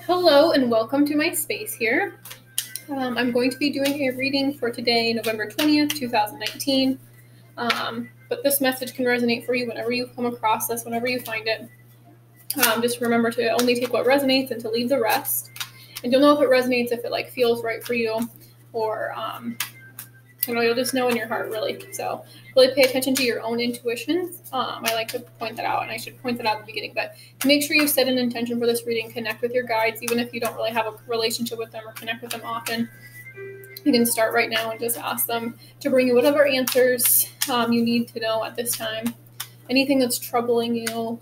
Hello and welcome to my space here. I'm going to be doing a reading for today, November 20th, 2019. But this message can resonate for you whenever you come across this, whenever you find it. Just remember to only take what resonates and to leave the rest. And you'll know if it resonates, if it feels right for you, or you'll just know in your heart, really. So really pay attention to your own intuitions. I like to point that out, and I should point that out at the beginning, but make sure you set an intention for this reading. Connect with your guides, even if you don't really have a relationship with them or connect with them often. You can start right now and just ask them to bring you whatever answers you need to know at this time. Anything that's troubling you,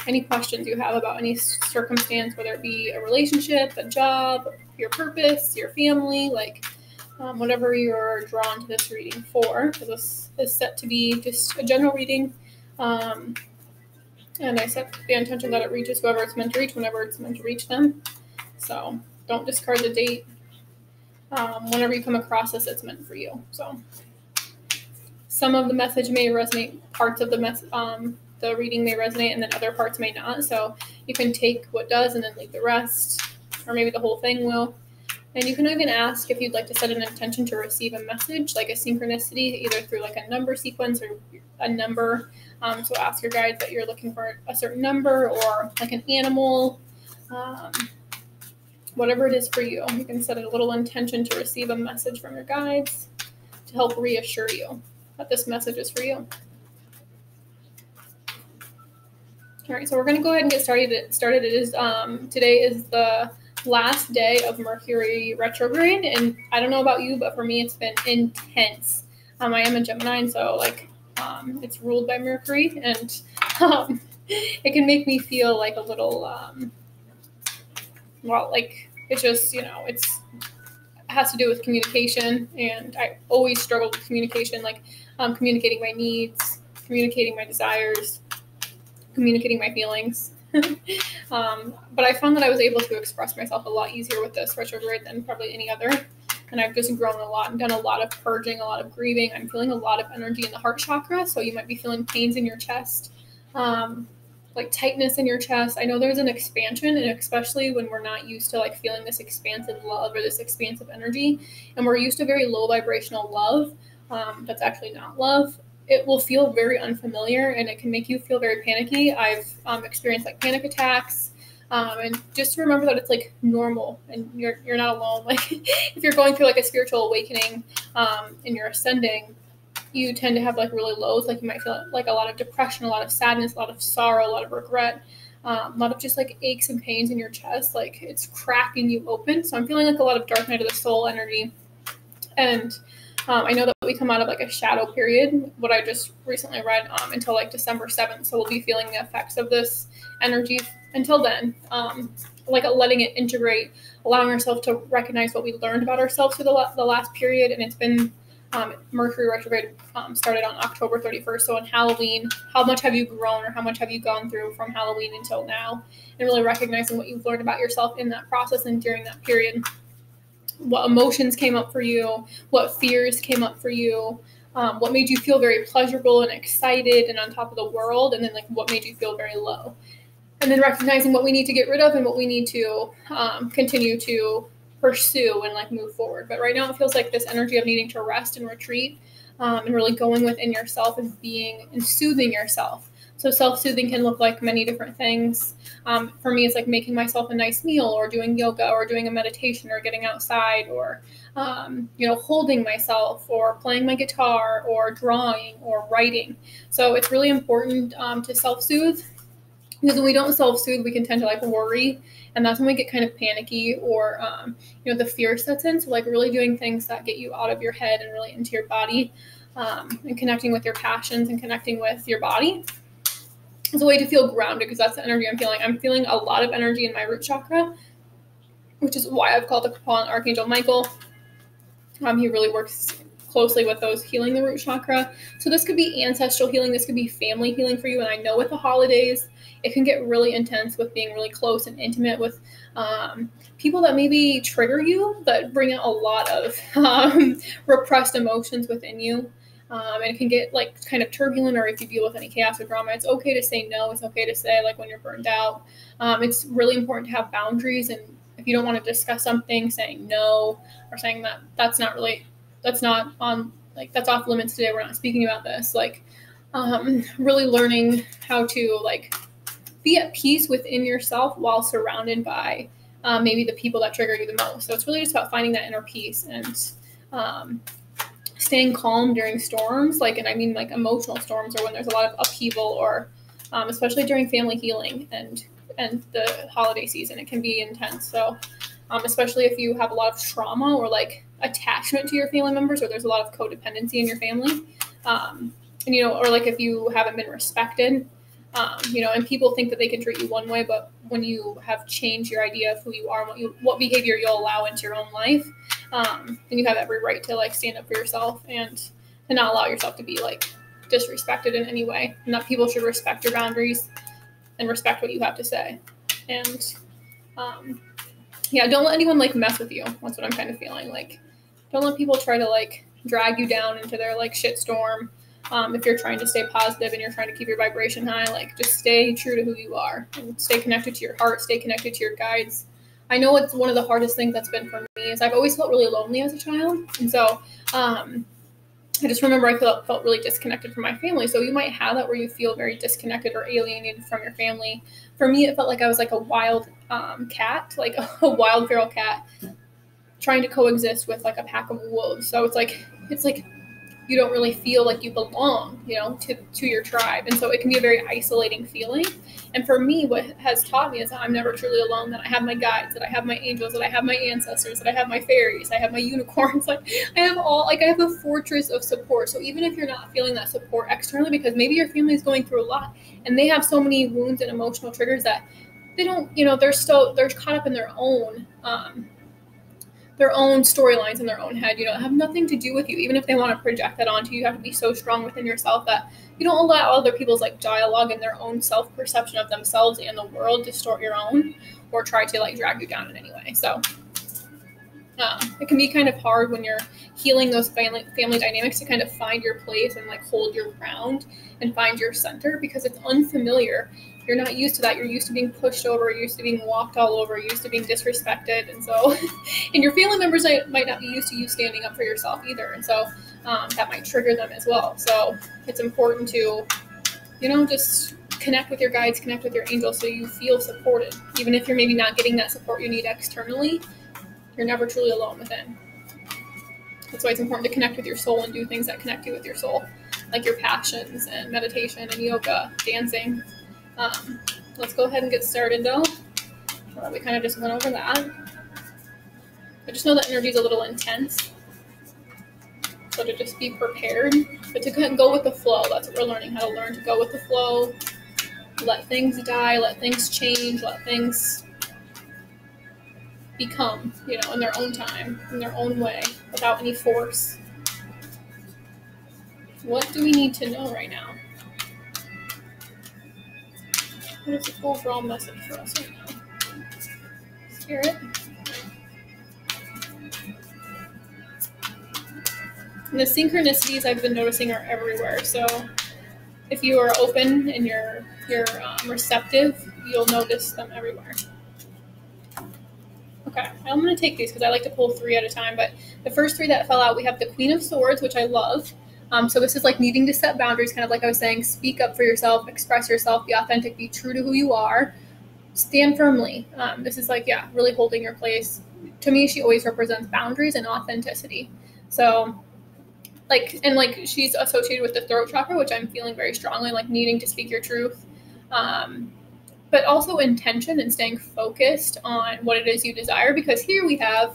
any questions you have about any circumstance, whether it be a relationship, a job, your purpose, your family, whatever you're drawn to this reading for. So this is set to be just a general reading. And I set the intention that it reaches whoever it's meant to reach, whenever it's meant to reach them. So don't discard the date. Whenever you come across this, it's meant for you. So some of the message may resonate, parts of the reading may resonate, and then other parts may not. So you can take what does and then leave the rest, or maybe the whole thing will. And you can even ask if you'd like to set an intention to receive a message, like a synchronicity, either through a number sequence or a number. So ask your guides that you're looking for a certain number, or an animal, whatever it is for you. You can set a little intention to receive a message from your guides to help reassure you that this message is for you. All right, so we're going to go ahead and get started. It is today is the last day of Mercury retrograde, and I don't know about you, but for me it's been intense. I am a Gemini, and so it's ruled by Mercury, and it can make me feel a little it's just it has to do with communication, and I always struggle with communication, communicating my needs, communicating my desires, communicating my feelings. But I found that I was able to express myself a lot easier with this retrograde than probably any other. And I've just grown a lot and done a lot of purging, a lot of grieving. I'm feeling a lot of energy in the heart chakra. So you might be feeling pains in your chest, tightness in your chest. I know there's an expansion, and especially when we're not used to feeling this expansive love or this expansive energy, and we're used to very low vibrational love, that's actually not love. It will feel very unfamiliar, and it can make you feel very panicky. I've experienced panic attacks, and just remember that it's normal, and you're not alone. If you're going through a spiritual awakening, and you're ascending, you tend to have really lows. You might feel a lot of depression, a lot of sadness, a lot of sorrow, a lot of regret, a lot of just aches and pains in your chest. It's cracking you open. So I'm feeling a lot of dark night of the soul energy, and I know that we come out of a shadow period, what I just recently read, until December 7th. So we'll be feeling the effects of this energy until then, letting it integrate, allowing ourselves to recognize what we learned about ourselves through the last period. And it's been Mercury retrograde started on October 31st. So on Halloween, how much have you grown, or how much have you gone through from Halloween until now? And really recognizing what you've learned about yourself in that process and during that period. What emotions came up for you, what fears came up for you, what made you feel very pleasurable and excited and on top of the world, and then what made you feel very low. And then recognizing what we need to get rid of and what we need to continue to pursue and move forward. But right now it feels like this energy of needing to rest and retreat, and really going within yourself and being and soothing yourself. So self-soothing can look like many different things. For me, it's making myself a nice meal, or doing yoga, or doing a meditation, or getting outside, or holding myself, or playing my guitar, or drawing, or writing. So it's really important to self-soothe, because when we don't self-soothe, we can tend to worry, and that's when we get kind of panicky, or the fear sets in. So really doing things that get you out of your head and really into your body, and connecting with your passions and connecting with your body. It's a way to feel grounded, because that's the energy I'm feeling. I'm feeling a lot of energy in my root chakra, which is why I've called upon Archangel Michael. He really works closely with those healing the root chakra. So this could be ancestral healing. This could be family healing for you. And I know with the holidays, it can get really intense with being really close and intimate with people that maybe trigger you, that bring out a lot of repressed emotions within you. And it can get like kind of turbulent, or if you deal with any chaos or drama, it's okay to say no. It's okay to say like when you're burned out. It's really important to have boundaries, and if you don't want to discuss something, saying no, or saying that that's not on, like, that's off limits today, we're not speaking about this, like really learning how to like be at peace within yourself while surrounded by maybe the people that trigger you the most. So it's really just about finding that inner peace and staying calm during storms, like, and I mean like emotional storms, or when there's a lot of upheaval, or especially during family healing and the holiday season, it can be intense. So especially if you have a lot of trauma or like attachment to your family members, or there's a lot of codependency in your family, and or like if you haven't been respected, and people think that they can treat you one way, but when you have changed your idea of who you are and what behavior you'll allow into your own life, then you have every right to like stand up for yourself and to not allow yourself to be like disrespected in any way, and that people should respect your boundaries and respect what you have to say. And don't let anyone like mess with you. That's what I'm kind of feeling. Like, don't let people try to like drag you down into their like shit storm. If you're trying to stay positive and you're trying to keep your vibration high, like just stay true to who you are and stay connected to your heart, stay connected to your guides. I know it's one of the hardest things that's been for me is I've always felt really lonely as a child. And so I just remember I felt really disconnected from my family. So you might have that where you feel very disconnected or alienated from your family. For me, it felt like I was like a wild cat, like a wild feral cat trying to coexist with like a pack of wolves. So it's like you don't really feel like you belong, to your tribe. And so it can be a very isolating feeling. And for me, what has taught me is that I'm never truly alone, that I have my guides, that I have my angels, that I have my ancestors, that I have my fairies, I have my unicorns. Like I have a fortress of support. So even if you're not feeling that support externally, because maybe your family is going through a lot and they have so many wounds and emotional triggers that they don't, they're caught up in their own storylines in their own head, have nothing to do with you. Even if they want to project that onto you, you have to be so strong within yourself that you don't allow other people's like dialogue and their own self-perception of themselves and the world distort your own or try to like drag you down in any way. So it can be kind of hard when you're healing those family dynamics to kind of find your place and like hold your ground and find your center, because it's unfamiliar. You're not used to that. You're used to being pushed over, you're used to being walked all over, you're used to being disrespected. And so, and your family members might not be used to you standing up for yourself either. And so that might trigger them as well. So it's important to, just connect with your guides, connect with your angels so you feel supported. Even if you're maybe not getting that support you need externally, you're never truly alone within. That's why it's important to connect with your soul and do things that connect you with your soul, like your passions and meditation and yoga, dancing. Let's go ahead and get started though. We kind of just went over that. I just know that energy is a little intense. So to just be prepared, but to go with the flow. That's what we're learning, how to learn to go with the flow. Let things die, let things change, let things become, in their own time, in their own way, without any force. What do we need to know right now? What is the overall message for us right now? Spirit. And the synchronicities I've been noticing are everywhere. So if you are open and you're receptive, you'll notice them everywhere. Okay, I'm going to take these because I like to pull 3 at a time. But the first 3 that fell out, we have the Queen of Swords, which I love. So this is like needing to set boundaries, kind of like I was saying, speak up for yourself, express yourself, be authentic, be true to who you are, stand firmly. This is like, really holding your place. To me, she always represents boundaries and authenticity. So she's associated with the throat chakra, which I'm feeling very strongly, like needing to speak your truth. But also intention and staying focused on what it is you desire, because here we have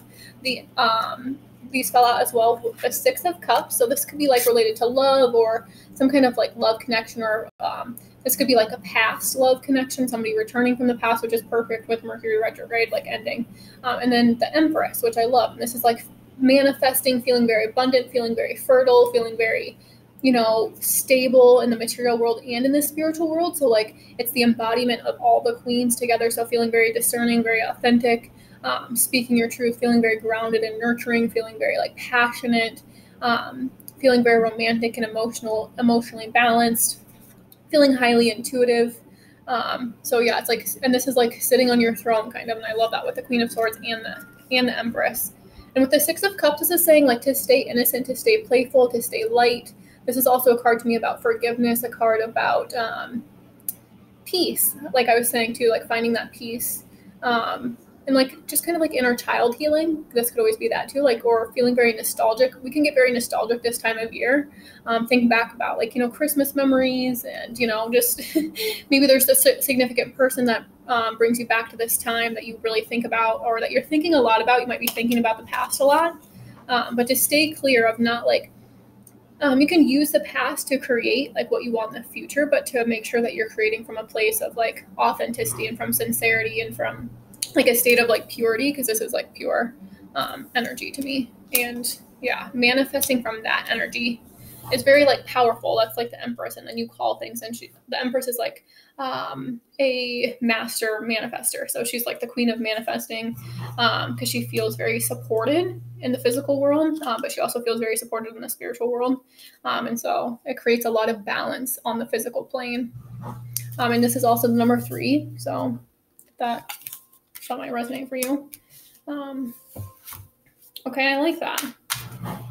these fell out as well with the 6 of Cups. So this could be like related to love or some kind of like love connection, or this could be like a past love connection, somebody returning from the past, which is perfect with Mercury retrograde, like ending. And then the Empress, which I love. And this is like manifesting, feeling very abundant, feeling very fertile, feeling very, stable in the material world and in the spiritual world. So like it's the embodiment of all the queens together. So feeling very discerning, very authentic, speaking your truth, feeling very grounded and nurturing, feeling very like passionate, feeling very romantic and emotionally balanced, feeling highly intuitive. So yeah, it's like, and this is like sitting on your throne kind of, and I love that with the Queen of Swords and the Empress. And with the Six of Cups, this is saying like to stay innocent, to stay playful, to stay light. This is also a card to me about forgiveness, a card about peace, like I was saying too, like finding that peace, and like just kind of like inner child healing. This could always be that too, like, or feeling very nostalgic. We can get very nostalgic this time of year, think back about like, Christmas memories, and just maybe there's a significant person that brings you back to this time that you really think about, or that you're thinking a lot about. You might be thinking about the past a lot, but to stay clear of not like, you can use the past to create like what you want in the future, but to make sure that you're creating from a place of like authenticity and from sincerity and from like a state of like purity, because this is like pure energy to me. And yeah, manifesting from that energy is very like powerful. That's like the Empress, and then you call things, and the Empress is like a master manifester. So she's like the queen of manifesting, because she feels very supported in the physical world, but she also feels very supported in the spiritual world, and so it creates a lot of balance on the physical plane. And this is also the number 3, so that might resonate for you. Okay, I like that.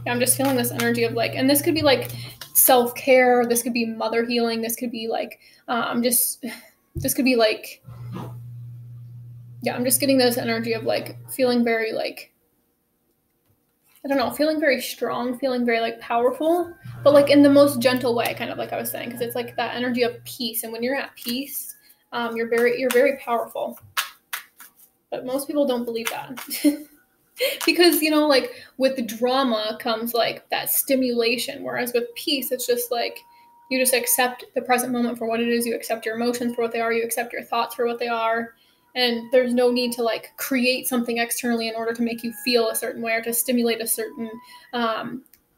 Yeah, I'm just feeling this energy of like, and this could be like self-care, this could be mother healing, this could be like this could be like, yeah, I'm just getting this energy of like feeling very like, I don't know, feeling very strong, feeling very like powerful, but like in the most gentle way, kind of like I was saying, because it's like that energy of peace. And when you're at peace, you're very powerful. But most people don't believe that. Because, like with the drama comes like that stimulation, whereas with peace, it's just like you just accept the present moment for what it is. You accept your emotions for what they are. You accept your thoughts for what they are. And there's no need to like create something externally in order to make you feel a certain way, or to stimulate a certain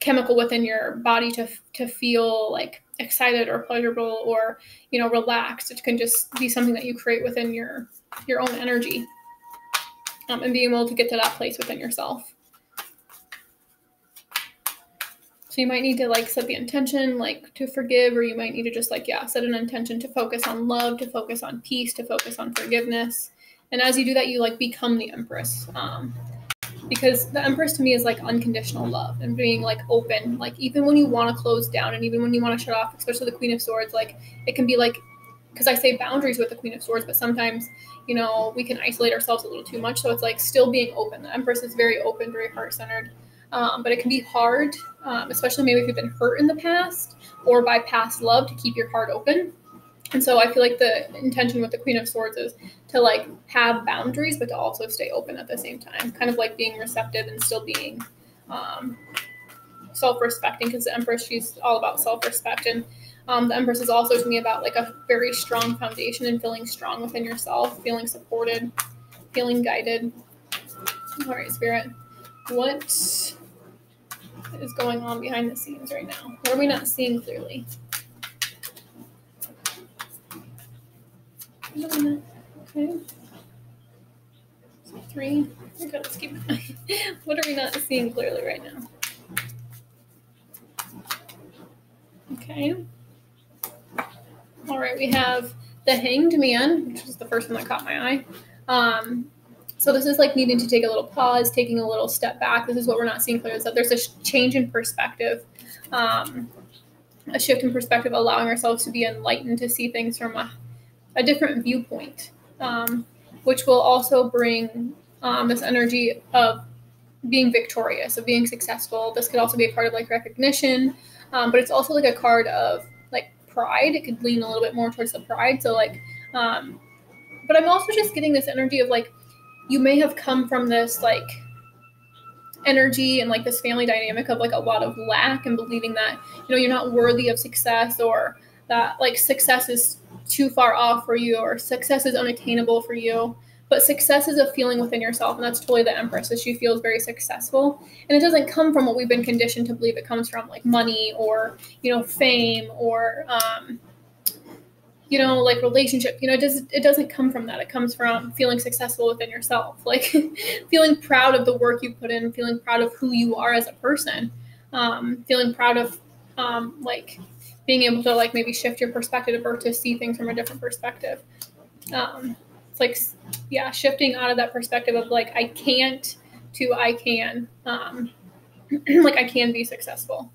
chemical within your body to feel like excited or pleasurable or, relaxed. It can just be something that you create within your own energy. And being able to get to that place within yourself. So you might need to like set the intention like to forgive, or you might need to just like, set an intention to focus on love, to focus on peace, to focus on forgiveness. And as you do that, you like become the Empress. Because the Empress to me is like unconditional love and being like open, like even when you want to close down and even when you want to shut off, especially the Queen of Swords, like it can be like, because I say boundaries with the Queen of Swords, but sometimes, we can isolate ourselves a little too much. So it's like still being open. The Empress is very open, very heart-centered. But it can be hard, especially maybe if you've been hurt in the past or by past love, to keep your heart open. And so I feel like the intention with the Queen of Swords is to like have boundaries, but to also stay open at the same time, kind of like being receptive and still being self-respecting, because the Empress, she's all about self-respect. And the Empress is also to me about like a very strong foundation and feeling strong within yourself, feeling supported, feeling guided. All right, Spirit, what is going on behind the scenes right now? What are we not seeing clearly? Okay. 3. Okay, let's keep it. What are we not seeing clearly right now? Okay. All right, we have the Hanged Man, which is the first one that caught my eye. So this is like needing to take a little pause, taking a little step back. This is what we're not seeing clearly, is that there's a change in perspective, a shift in perspective, allowing ourselves to be enlightened, to see things from a different viewpoint, which will also bring this energy of being victorious, of being successful. This could also be a card of like recognition, but it's also like a card of like pride. It could lean a little bit more towards the pride. So like, but I'm also just getting this energy of like, you may have come from this like energy and like this family dynamic of like a lot of lack and believing that, you're not worthy of success, or that like success is too far off for you, or success is unattainable for you. But success is a feeling within yourself, and that's totally the Empress. So she feels very successful, and it doesn't come from what we've been conditioned to believe. It comes from like money, or fame, or like relationship. It doesn't come from that. It comes from feeling successful within yourself, like feeling proud of the work you put in, feeling proud of who you are as a person. feeling proud of like being able to like maybe shift your perspective or to see things from a different perspective. It's like, yeah, shifting out of that perspective of like I can't to I can, like I can be successful.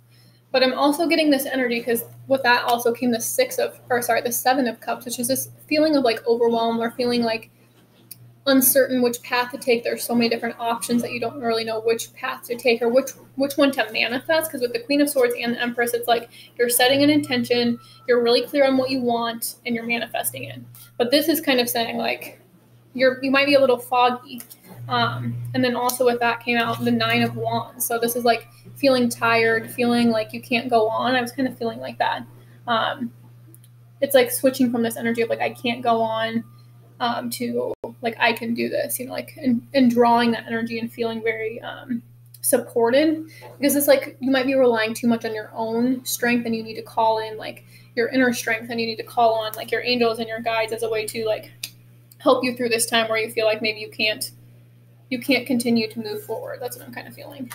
But I'm also getting this energy because with that also came the the 7 of cups, which is this feeling of like overwhelm or feeling like uncertain which path to take. There's so many different options that you don't really know which path to take or which one to manifest. Because with the Queen of Swords and the Empress, it's like you're setting an intention, you're really clear on what you want, and you're manifesting it. But this is kind of saying like you might be a little foggy. And then also with that came out the 9 of Wands. So this is like feeling tired, feeling like you can't go on. I was kind of feeling like that. It's like switching from this energy of like I can't go on to like I can do this, like and drawing that energy and feeling very supported, because it's like you might be relying too much on your own strength and you need to call in like your inner strength, and you need to call on like your angels and your guides as a way to like help you through this time where you feel like maybe you can't continue to move forward. That's what I'm kind of feeling.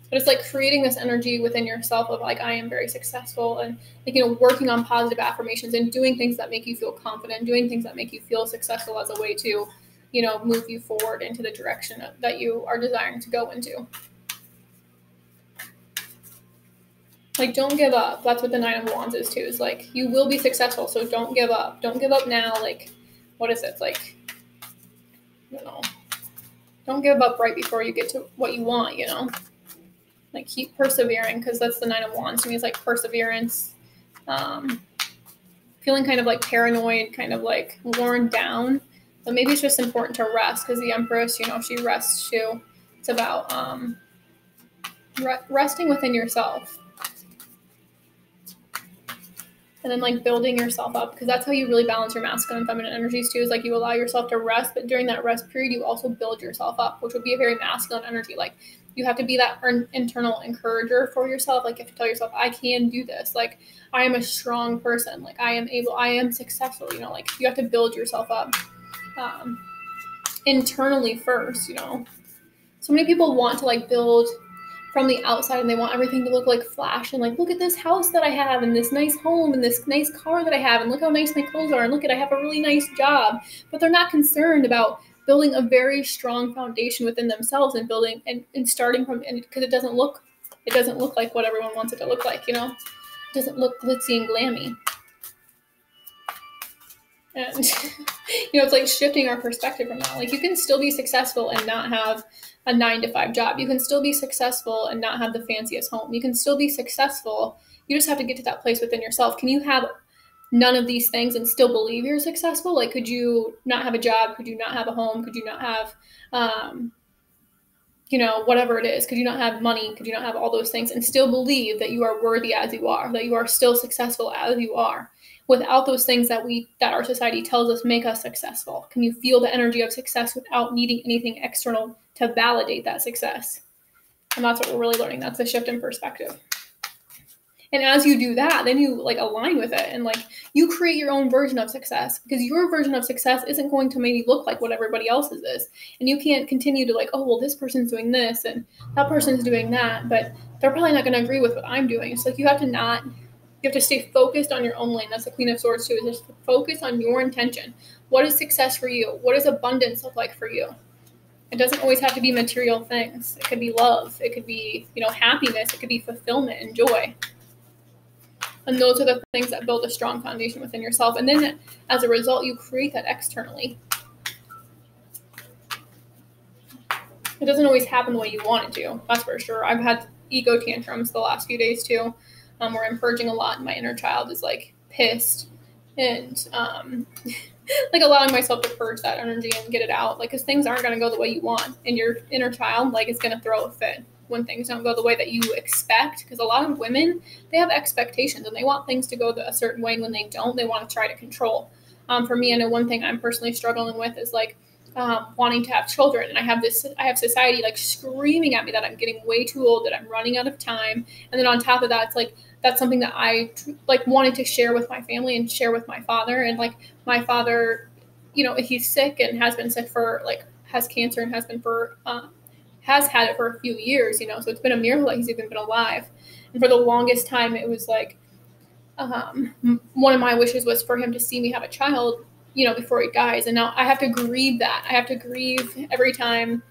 But it's like creating this energy within yourself of like, I am very successful, and like, working on positive affirmations and doing things that make you feel confident, doing things that make you feel successful as a way to, move you forward into the direction that you are desiring to go into. Like, don't give up. That's what the 9 of Wands is too. Is like, you will be successful. So don't give up. Don't give up now. Like, what is it? It's like, don't give up right before you get to what you want, Like, keep persevering, because that's the 9 of Wands. To me, it's like perseverance, feeling kind of like paranoid, kind of like worn down. But maybe it's just important to rest, because the Empress, she rests too. It's about resting within yourself. And then like building yourself up, because that's how you really balance your masculine and feminine energies too, is like you allow yourself to rest, but during that rest period, you also build yourself up, which would be a very masculine energy. Like, you have to be that internal encourager for yourself. Like, you have to tell yourself, I can do this. Like, I am a strong person. Like, I am successful. Like, you have to build yourself up internally first, So many people want to like build from the outside, and they want everything to look like flash and like, look at this house that I have, and this nice home, and this nice car that I have, and look how nice my clothes are, and look at, I have a really nice job. But they're not concerned about building a very strong foundation within themselves and building and starting from, because it doesn't look like what everyone wants it to look like, It doesn't look glitzy and glammy. And, it's like shifting our perspective from that. Like, you can still be successful and not have a 9-to-5 job. You can still be successful and not have the fanciest home. You can still be successful. You just have to get to that place within yourself. Can you have none of these things and still believe you're successful? Like, could you not have a job? Could you not have a home? Could you not have, whatever it is? Could you not have money? Could you not have all those things and still believe that you are worthy as you are, that you are still successful as you are, without those things that our society tells us make us successful? Can you feel the energy of success without needing anything external to validate that success? And that's what we're really learning. That's the shift in perspective. And as you do that, then you like align with it, and like you create your own version of success, because your version of success isn't going to maybe look like what everybody else's is. And you can't continue to like, oh, well, this person's doing this and that person's doing that, but they're probably not going to agree with what I'm doing. It's like you have to stay focused on your own lane. That's the Queen of Swords too, is just focus on your intention. What is success for you? What does abundance look like for you? It doesn't always have to be material things. It could be love. It could be, happiness. It could be fulfillment and joy. And those are the things that build a strong foundation within yourself. And then as a result, you create that externally. It doesn't always happen the way you want it to. That's for sure. I've had ego tantrums the last few days too, where I'm purging a lot, and my inner child is like pissed, and like allowing myself to purge that energy and get it out. Like, because things aren't going to go the way you want, and your inner child like is going to throw a fit when things don't go the way that you expect. Because a lot of women, they have expectations and they want things to go a certain way, and when they don't, they want to try to control. For me, I know one thing I'm personally struggling with is like wanting to have children, and I have society like screaming at me that I'm getting way too old, that I'm running out of time. And then on top of that, it's like that's something that I like wanted to share with my family and share with my father. And like my father, he's sick and has been sick for like, has cancer and has been for has had it for a few years, you know, so it's been a miracle that he's even been alive. And for the longest time, it was like, one of my wishes was for him to see me have a child, you know, before he dies. And now I have to grieve that. I have to grieve every time.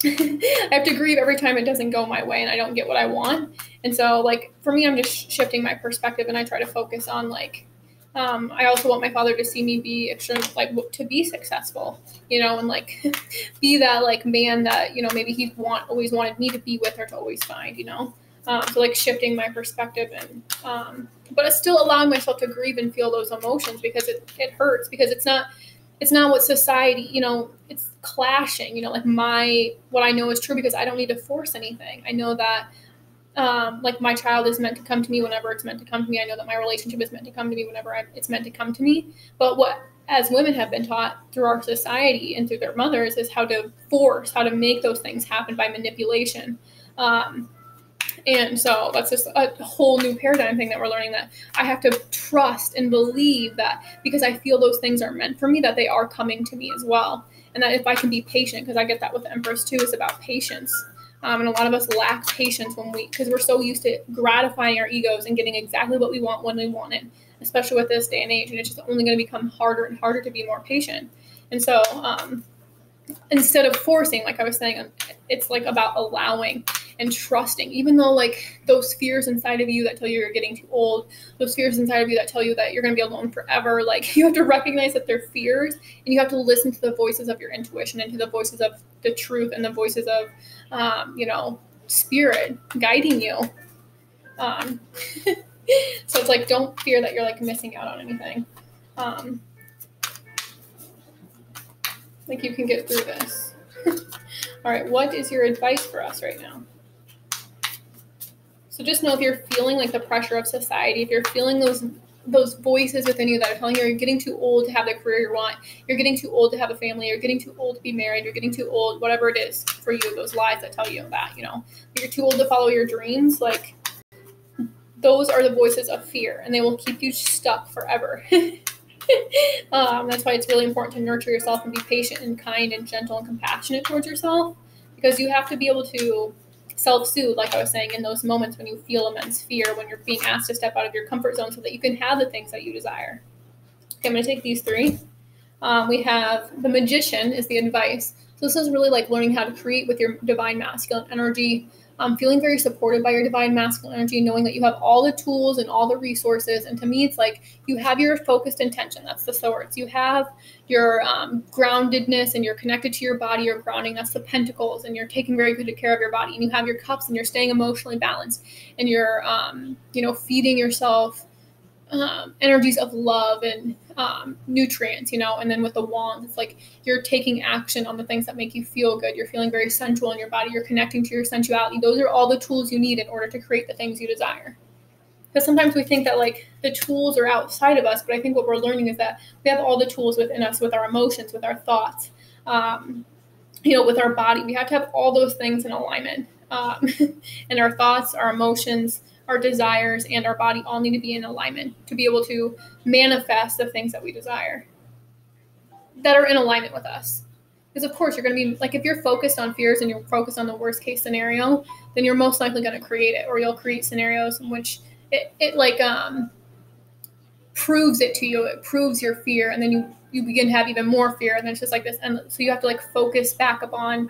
I have to grieve every time it doesn't go my way and I don't get what I want. And so, like, for me, I'm just shifting my perspective, and I try to focus on, like, I also want my father to see me be extreme, like, to be successful, you know, and, like, be that, like, man that, you know, maybe he always wanted me to be with or to always find, you know. So, like, shifting my perspective, and but it's still allowing myself to grieve and feel those emotions, because it hurts, because it's not what society, you know, it's clashing, you know, like what I know is true, because I don't need to force anything. I know that, like, my child is meant to come to me whenever it's meant to come to me. I know that my relationship is meant to come to me whenever it's meant to come to me. But what, as women, have been taught through our society and through their mothers, is how to make those things happen by manipulation. And so that's just a whole new paradigm thing that we're learning, that I have to trust and believe that because I feel those things are meant for me, that they are coming to me as well. And that if I can be patient, because I get that with the Empress too, is about patience. And a lot of us lack patience because we're so used to gratifying our egos and getting exactly what we want when we want it, especially with this day and age. And it's just only going to become harder and harder to be more patient. And so, instead of forcing, like I was saying, it's like about allowing and trusting, even though, like, those fears inside of you that tell you you're getting too old, those fears inside of you that tell you that you're going to be alone forever, like, you have to recognize that they're fears, and you have to listen to the voices of your intuition and to the voices of the truth and the voices of, you know, spirit guiding you. So it's like, don't fear that you're, like, missing out on anything. Like, you can get through this. All right, what is your advice for us right now? So just know, if you're feeling like the pressure of society, if you're feeling those voices within you that are telling you you're getting too old to have the career you want, you're getting too old to have a family, you're getting too old to be married, you're getting too old, whatever it is for you, those lies that tell you that, you know, you're too old to follow your dreams, like, those are the voices of fear, and they will keep you stuck forever. That's why it's really important to nurture yourself and be patient and kind and gentle and compassionate towards yourself, because you have to be able to self-soothe, like I was saying, in those moments when you feel immense fear, when you're being asked to step out of your comfort zone so that you can have the things that you desire. Okay, I'm going to take these three. We have the Magician is the advice. So this is really like learning how to create with your divine masculine energy, feeling very supported by your divine masculine energy, knowing that you have all the tools and all the resources. And to me, it's like you have your focused intention. That's the swords. You have your groundedness, and you're connected to your body, your grounding. That's the pentacles, and you're taking very good care of your body. And you have your cups, and you're staying emotionally balanced, and you're, feeding yourself energies of love and nutrients, you know. And then with the wands, it's like you're taking action on the things that make you feel good. You're feeling very sensual in your body. You're connecting to your sensuality. Those are all the tools you need in order to create the things you desire. Because sometimes we think that, like, the tools are outside of us, but I think what we're learning is that we have all the tools within us, with our emotions, with our thoughts, with our body. We have to have all those things in alignment. And our thoughts, our emotions, our desires, and our body all need to be in alignment to be able to manifest the things that we desire that are in alignment with us. Because, of course, you're going to be, like, if you're focused on fears and you're focused on the worst case scenario, then you're most likely going to create it, or you'll create scenarios in which it proves it to you. It proves your fear, and then you begin to have even more fear, and then it's just like this. And so you have to, like, focus back upon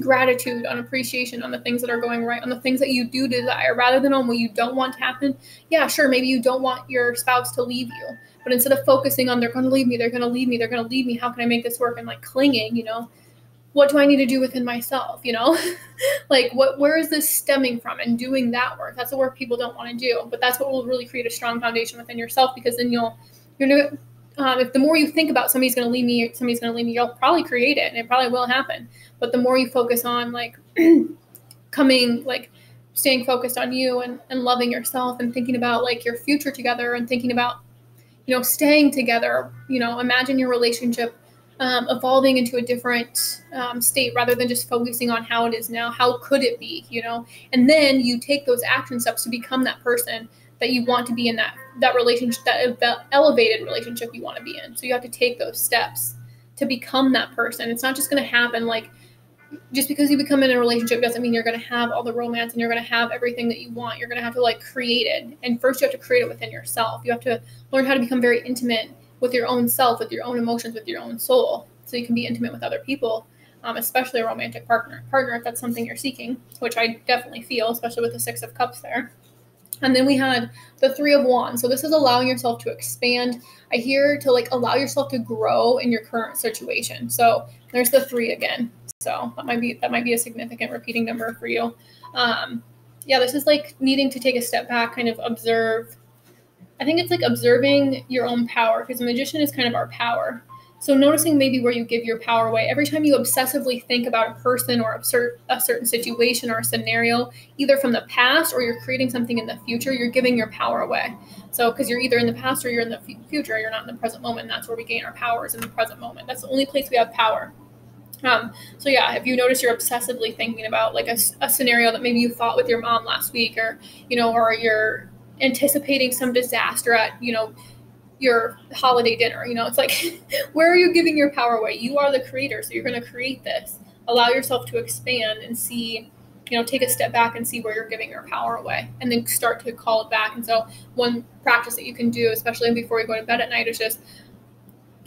gratitude, on appreciation, on the things that are going right, on the things that you do desire, rather than on what you don't want to happen. Yeah, sure, maybe you don't want your spouse to leave you, but instead of focusing on they're going to leave me, they're going to leave me, they're going to leave me, how can I make this work, and, like, clinging, what do I need to do within myself, like, where is this stemming from, and doing that work. That's the work people don't want to do, but that's what will really create a strong foundation within yourself, because then if the more you think about somebody's going to leave me, you'll probably create it, and it probably will happen. But the more you focus on, like, staying focused on you and loving yourself, and thinking about, like, your future together, and thinking about, staying together, imagine your relationship evolving into a different state, rather than just focusing on how it is now. How could it be, and then you take those action steps to become that person that you want to be in, that relationship, that elevated relationship you want to be in. So you have to take those steps to become that person. It's not just going to happen, like, just because you become in a relationship doesn't mean you're going to have all the romance and you're going to have everything that you want. You're going to have to like create it. And first you have to create it within yourself. You have to learn how to become very intimate with your own self, with your own emotions, with your own soul, so you can be intimate with other people, especially a romantic partner if that's something you're seeking, which I definitely feel, especially with the 6 of Cups there. And then we had the 3 of Wands. So this is allowing yourself to expand. I hear to like allow yourself to grow in your current situation. So there's the 3 again. So that might be a significant repeating number for you. This is like needing to take a step back, kind of observe. I think it's like observing your own power, because the Magician is kind of our power. So noticing maybe where you give your power away. Every time you obsessively think about a person or a certain situation or a scenario, either from the past or you're creating something in the future, you're giving your power away. So because you're either in the past or you're in the future, you're not in the present moment. And that's where we gain our powers, in the present moment. That's the only place we have power. If you notice you're obsessively thinking about like a scenario that maybe you fought with your mom last week, or you're anticipating some disaster at your holiday dinner, it's like, where are you giving your power away? You are the creator, so you're going to create this. Allow yourself to expand and see, take a step back and see where you're giving your power away, and then start to call it back. And so one practice that you can do, especially before you go to bed at night, is just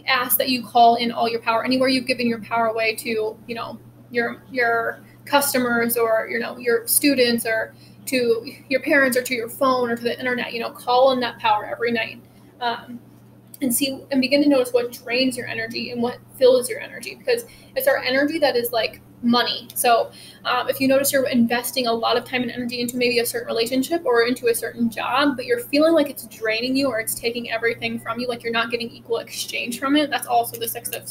ask that you call in all your power anywhere you've given your power away to, your customers, or your students, or to your parents, or to your phone, or to the internet. Call in that power every night, and begin to notice what drains your energy and what fills your energy, because it's our energy that is like money. So if you notice you're investing a lot of time and energy into maybe a certain relationship or into a certain job, but you're feeling like it's draining you or it's taking everything from you, like you're not getting equal exchange from it, that's also the 6 of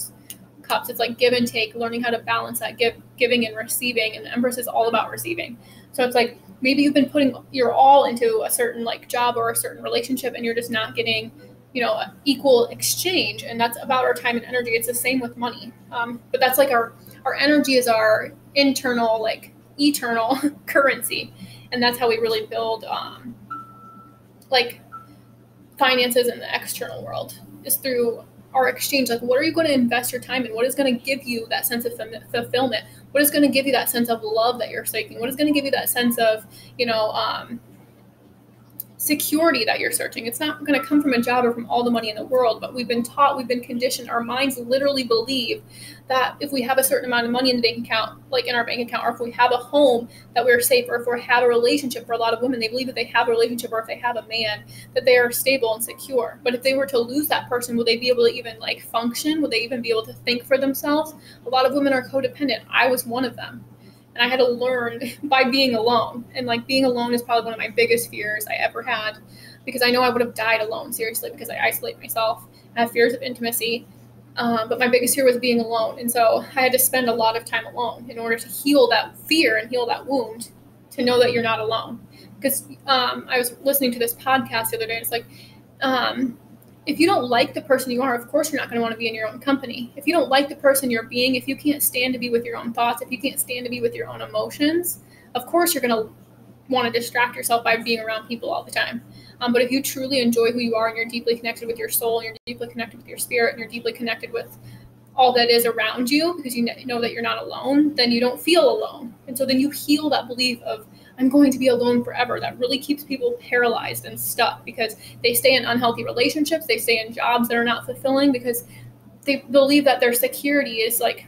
Cups. It's like give and take, learning how to balance that giving and receiving. And the Empress is all about receiving. So it's like maybe you've been putting your all into a certain like job or a certain relationship, and you're just not getting equal exchange. And that's about our time and energy. It's the same with money. But that's like our energy is our internal, like eternal currency. And that's how we really build like finances in the external world, is through our exchange. Like, what are you going to invest your time in? What is going to give you that sense of fulfillment? What is going to give you that sense of love that you're seeking? What is going to give you that sense of, security that you're searching? It's not going to come from a job or from all the money in the world, but we've been taught, we've been conditioned, our minds literally believe that if we have a certain amount of money in the bank account, like in our bank account, or if we have a home, that we're safe, or if we have a relationship. For a lot of women, they believe that they have a relationship, or if they have a man, that they are stable and secure. But if they were to lose that person, will they be able to even like function? Will they even be able to think for themselves? A lot of women are codependent. I was one of them. And I had to learn by being alone. And like being alone is probably one of my biggest fears I ever had, because I know I would have died alone, seriously, because I isolate myself. I have fears of intimacy. But my biggest fear was being alone. And so I had to spend a lot of time alone in order to heal that fear and heal that wound, to know that you're not alone. Because I was listening to this podcast the other day, and it's like, if you don't like the person you are, of course you're not going to want to be in your own company. If you don't like the person you're being, if you can't stand to be with your own thoughts, if you can't stand to be with your own emotions, of course you're going to want to distract yourself by being around people all the time. But if you truly enjoy who you are, and you're deeply connected with your soul, and you're deeply connected with your spirit, and you're deeply connected with all that is around you, because you know that you're not alone, then you don't feel alone. And so then you heal that belief of, I'm going to be alone forever. That really keeps people paralyzed and stuck, because they stay in unhealthy relationships. They stay in jobs that are not fulfilling, because they believe that their security is like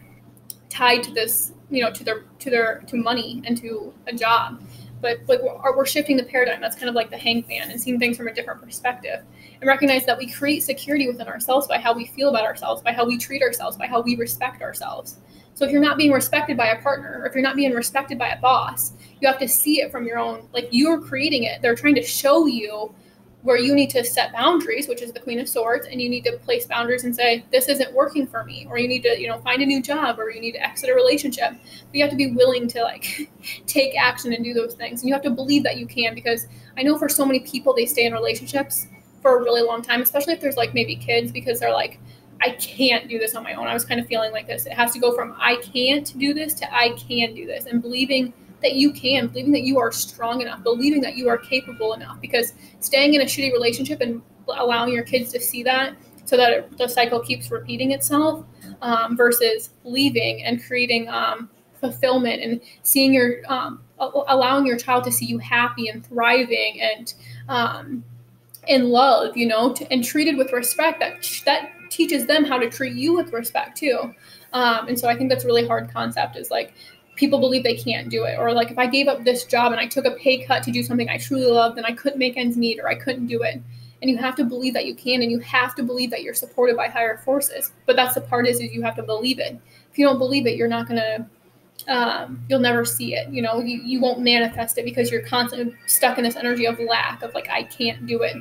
tied to this, to money and to a job. But like we're shifting the paradigm. That's kind of like the hangman, and seeing things from a different perspective, and recognize that we create security within ourselves by how we feel about ourselves, by how we treat ourselves, by how we respect ourselves. So if you're not being respected by a partner, or if you're not being respected by a boss, you have to see it from your own, like you're creating it. They're trying to show you where you need to set boundaries, which is the Queen of Swords, and you need to place boundaries and say, this isn't working for me, or you need to, find a new job, or you need to exit a relationship. But you have to be willing to like take action and do those things. And you have to believe that you can, because I know for so many people, they stay in relationships for a really long time, especially if there's like maybe kids, because they're like, I can't do this on my own. I was kind of feeling like this. It has to go from I can't do this to I can do this, and believing that you can, believing that you are strong enough, believing that you are capable enough, because staying in a shitty relationship and allowing your kids to see that, so that the cycle keeps repeating itself, versus leaving and creating fulfillment and seeing your, allowing your child to see you happy and thriving and in love, you know, and treated with respect, that teaches them how to treat you with respect too. And so I think that's a really hard concept, is like people believe they can't do it. Or like, if I gave up this job and I took a pay cut to do something I truly love, then I couldn't make ends meet, or I couldn't do it. And you have to believe that you can, and you have to believe that you're supported by higher forces. But that's the part, is you have to believe it. If you don't believe it, you're not going to, you'll never see it. You know, you won't manifest it, because you're constantly stuck in this energy of lack, of like, I can't do it.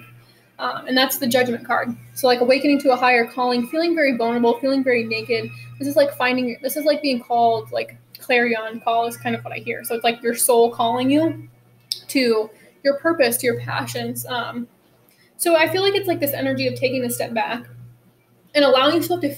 And that's the Judgment card. So like awakening to a higher calling, feeling very vulnerable, feeling very naked. This is like being called, like clarion call is kind of what I hear. So it's like your soul calling you to your purpose, to your passions. So I feel like it's like this energy of taking a step back and allowing yourself to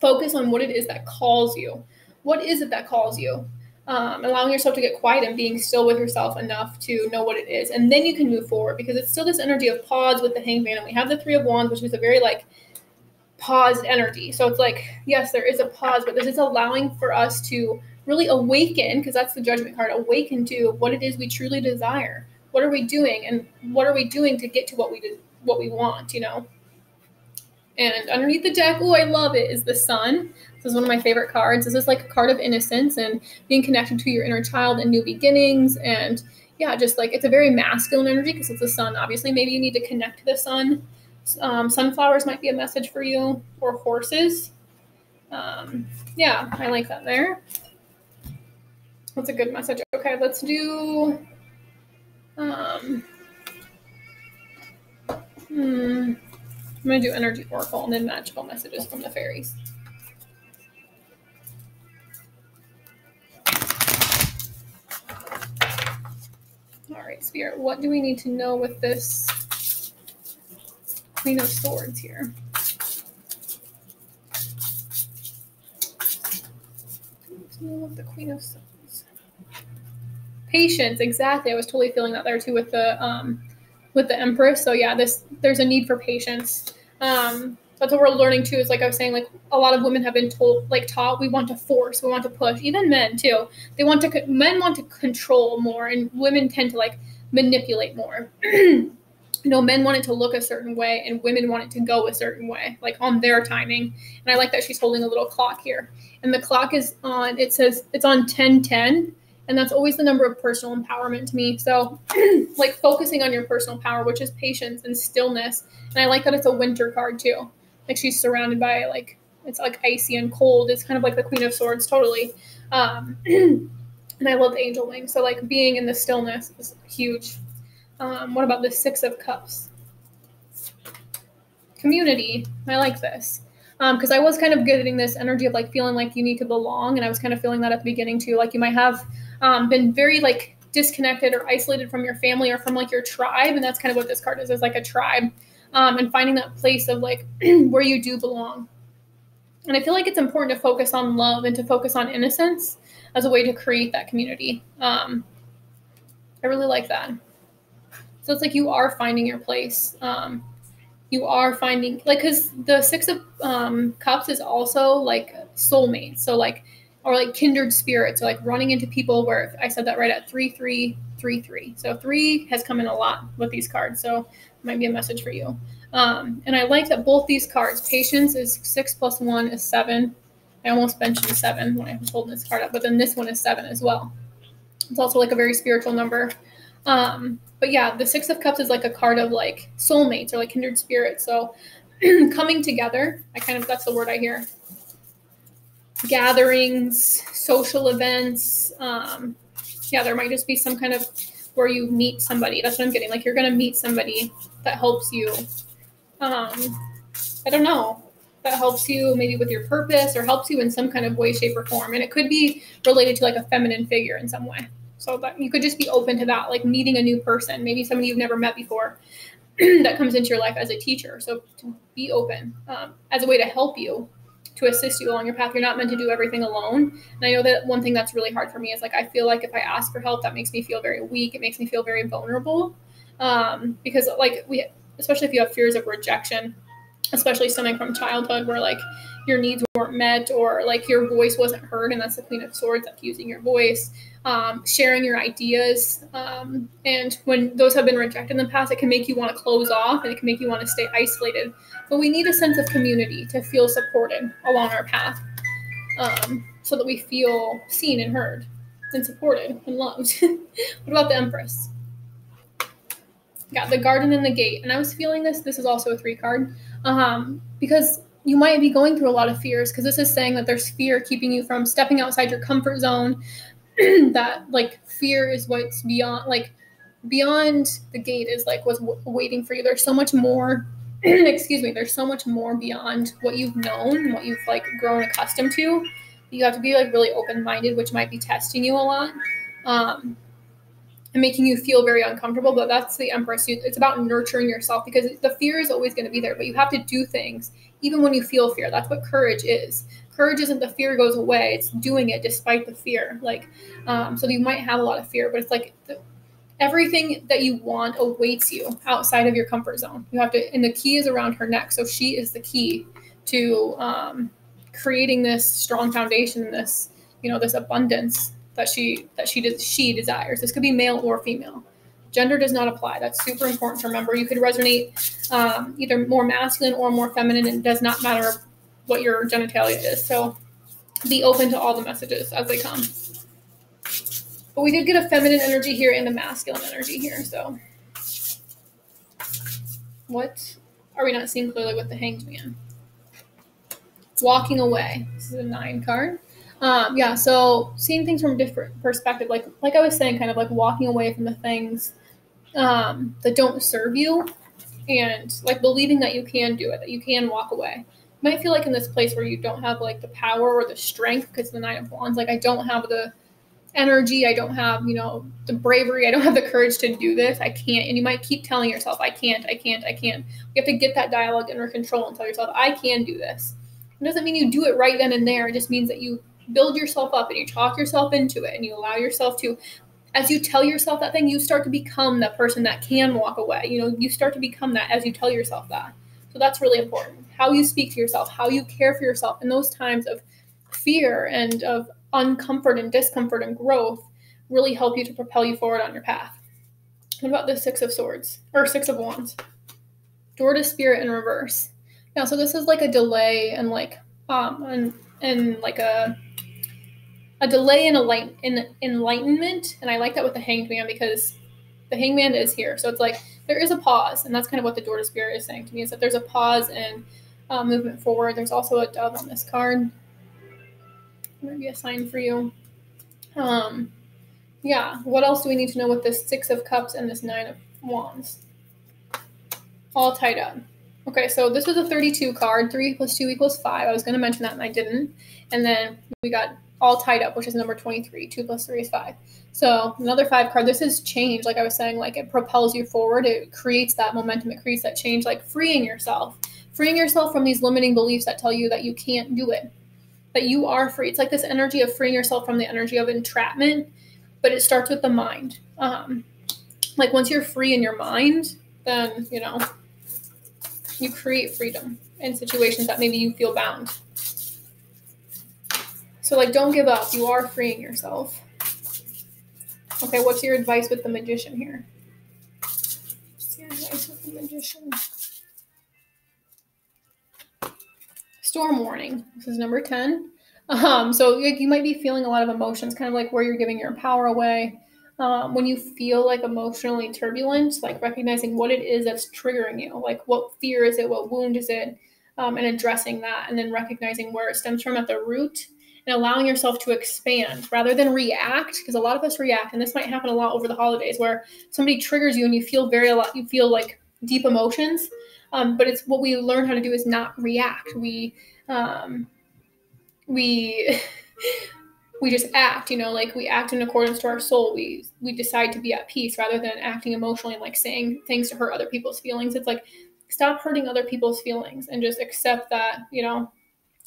focus on what it is that calls you. What is it that calls you? Allowing yourself to get quiet and being still with yourself enough to know what it is. And then you can move forward, because it's still this energy of pause with the Hangman. And we have the Three of Wands, which is a very like paused energy. So it's like, yes, there is a pause, but this is allowing for us to really awaken, because that's the Judgment card, awaken to what it is we truly desire. What are we doing? And what are we doing to get to what we want, you know? And underneath the deck, oh, I love it, is the Sun. This is one of my favorite cards. This is like a card of innocence and being connected to your inner child and new beginnings. And yeah, just like, it's a very masculine energy because it's the Sun. Obviously, maybe you need to connect to the Sun. Sunflowers might be a message for you, or horses. Yeah, I like that there. That's a good message. Okay, let's do... I'm going to do Energy Oracle and then magical messages from the fairies. All right, Spirit, what do we need to know with this Queen of Swords here? With the Queen of Swords. Patience, exactly. I was totally feeling that there too with the Empress. So yeah, there's a need for patience. That's what we're learning too, is like I was saying, like a lot of women have been taught we want to force, we want to push, even men too. Men want to control more, and women tend to like manipulate more. You know, men want it to look a certain way and women want it to go a certain way, like on their timing. And I like that she's holding a little clock here. And the clock is on, it says it's on 10:10. And that's always the number of personal empowerment to me. So like focusing on your personal power, which is patience and stillness. And I like that it's a winter card too. Like she's surrounded by like, it's like icy and cold. It's kind of like the Queen of Swords, totally. And I love the angel wings. So like being in the stillness is huge. What about the Six of Cups? Community. I like this. Because I was kind of getting this energy of like feeling like you need to belong. And I was kind of feeling that at the beginning too. Like you might have been very like disconnected or isolated from your family or from like your tribe. And that's kind of what this card is like a tribe. And finding that place of like where you do belong. And I feel like it's important to focus on love and to focus on innocence as a way to create that community. I really like that. So it's like you are finding your place. You are finding, like, because the Six of Cups is also like soulmates. So like, or like kindred spirits, or like running into people where I said that right at 3-3-3-3. So 3 has come in a lot with these cards. So it might be a message for you. And I like that both these cards, patience is 6 + 1 is 7. I almost mentioned 7 when I was holding this card up, but then this one is 7 as well. It's also like a very spiritual number. But yeah, the Six of Cups is like a card of like soulmates or like kindred spirits. So coming together, that's the word I hear. Gatherings, social events. Yeah, there might just be some kind of where you meet somebody. That's what I'm getting. Like you're going to meet somebody that helps you. I don't know. That helps you maybe with your purpose or helps you in some kind of way, shape, or form. And it could be related to like a feminine figure in some way. So that you could just be open to that, like meeting a new person, maybe somebody you've never met before that comes into your life as a teacher. So to be open as a way to help you, to assist you along your path. You're not meant to do everything alone. And I know that one thing that's really hard for me is like, I feel like if I ask for help, that makes me feel very weak. It makes me feel very vulnerable because like especially if you have fears of rejection, especially stemming from childhood where like your needs weren't met or like your voice wasn't heard, and that's the Queen of Swords, like using your voice, sharing your ideas, and when those have been rejected in the past, it can make you want to close off and it can make you want to stay isolated. But we need a sense of community to feel supported along our path, so that we feel seen and heard and supported and loved. What about the Empress? Got the Garden and the Gate. And I was feeling this. This is also a 3 card. Because you might be going through a lot of fears, because this is saying that there's fear keeping you from stepping outside your comfort zone. That like fear is what's beyond the gate is like what's waiting for you. There's so much more. Excuse me. There's so much more beyond what you've known, what you've like grown accustomed to. You have to be like really open-minded, which might be testing you a lot. And making you feel very uncomfortable, but that's the Empress. It's about nurturing yourself, because the fear is always going to be there, but you have to do things even when you feel fear. That's what courage is. Courage isn't the fear goes away, it's doing it despite the fear. Like, so you might have a lot of fear, but it's like everything that you want awaits you outside of your comfort zone. You have to, and the key is around her neck. So she is the key to creating this strong foundation, this, this abundance that she desires. This could be male or female. Gender does not apply. That's super important to remember. You could resonate either more masculine or more feminine. It does not matter what your genitalia is. So be open to all the messages as they come. But we did get a feminine energy here and a masculine energy here. So what are we not seeing clearly with the Hanged Man? Walking away. This is a 9 card. So seeing things from a different perspective, like I was saying, kind of like walking away from the things that don't serve you, and like believing that you can do it, that you can walk away. You might feel like in this place where you don't have like the power or the strength, because the 9 of Wands, like I don't have the energy, I don't have, the bravery, I don't have the courage to do this, I can't. And you might keep telling yourself, I can't. You have to get that dialogue under control and tell yourself, I can do this. It doesn't mean you do it right then and there. It just means that you build yourself up and you talk yourself into it, and you allow yourself to, as you tell yourself that thing, you start to become that person that can walk away. You start to become that as you tell yourself that. So that's really important. How you speak to yourself, how you care for yourself in those times of fear and of uncomfort and discomfort and growth really help you to propel you forward on your path. What about the 6 of Swords or 6 of Wands? Door to Spirit in reverse. Yeah, so this is like a delay and like and like a delay in enlightenment. And I like that with the Hanged Man, because the Hanged Man is here. So it's like there is a pause, and that's kind of what the Door to Spirit is saying to me, is that there's a pause and movement forward. There's also a dove on this card. Might be a sign for you. What else do we need to know with this 6 of Cups and this 9 of Wands? All tied up. Okay, so this was a 32 card. 3 + 2 = 5. I was going to mention that, and I didn't. And then we got all tied up, which is number 23. 2 + 3 is 5. So another 5 card. This is change. Like I was saying, like it propels you forward. It creates that momentum. It creates that change, like freeing yourself from these limiting beliefs that tell you that you can't do it, that you are free. It's like this energy of freeing yourself from the energy of entrapment, but it starts with the mind. Like once you're free in your mind, then, you create freedom in situations that maybe you feel bound. So like, don't give up. You are freeing yourself. Okay, what's your advice with the Magician here? What's your advice with the Magician? Storm warning. This is number 10. So like, you might be feeling a lot of emotions, kind of like where you're giving your power away. When you feel like emotionally turbulent, like recognizing what it is that's triggering you, like what fear is it, what wound is it, and addressing that, and then recognizing where it stems from at the root, and allowing yourself to expand rather than react, because a lot of us react, and this might happen a lot over the holidays where somebody triggers you and you feel you feel like deep emotions, but it's what we learn how to do is not react. We just act, like we act in accordance to our soul. We decide to be at peace rather than acting emotionally and like saying things to hurt other people's feelings. It's like, stop hurting other people's feelings and just accept that,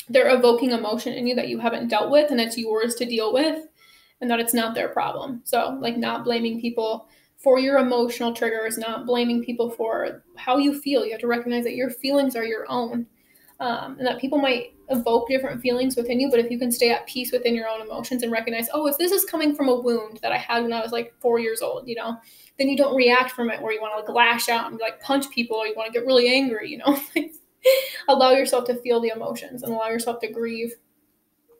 they're evoking emotion in you that you haven't dealt with, and it's yours to deal with, and that it's not their problem. So like not blaming people for your emotional triggers, not blaming people for how you feel. You have to recognize that your feelings are your own, and that people might evoke different feelings within you, but if you can stay at peace within your own emotions and recognize, oh, if this is coming from a wound that I had when I was like 4 years old, then you don't react from it where you want to like lash out and like punch people, or you want to get really angry, allow yourself to feel the emotions and allow yourself to grieve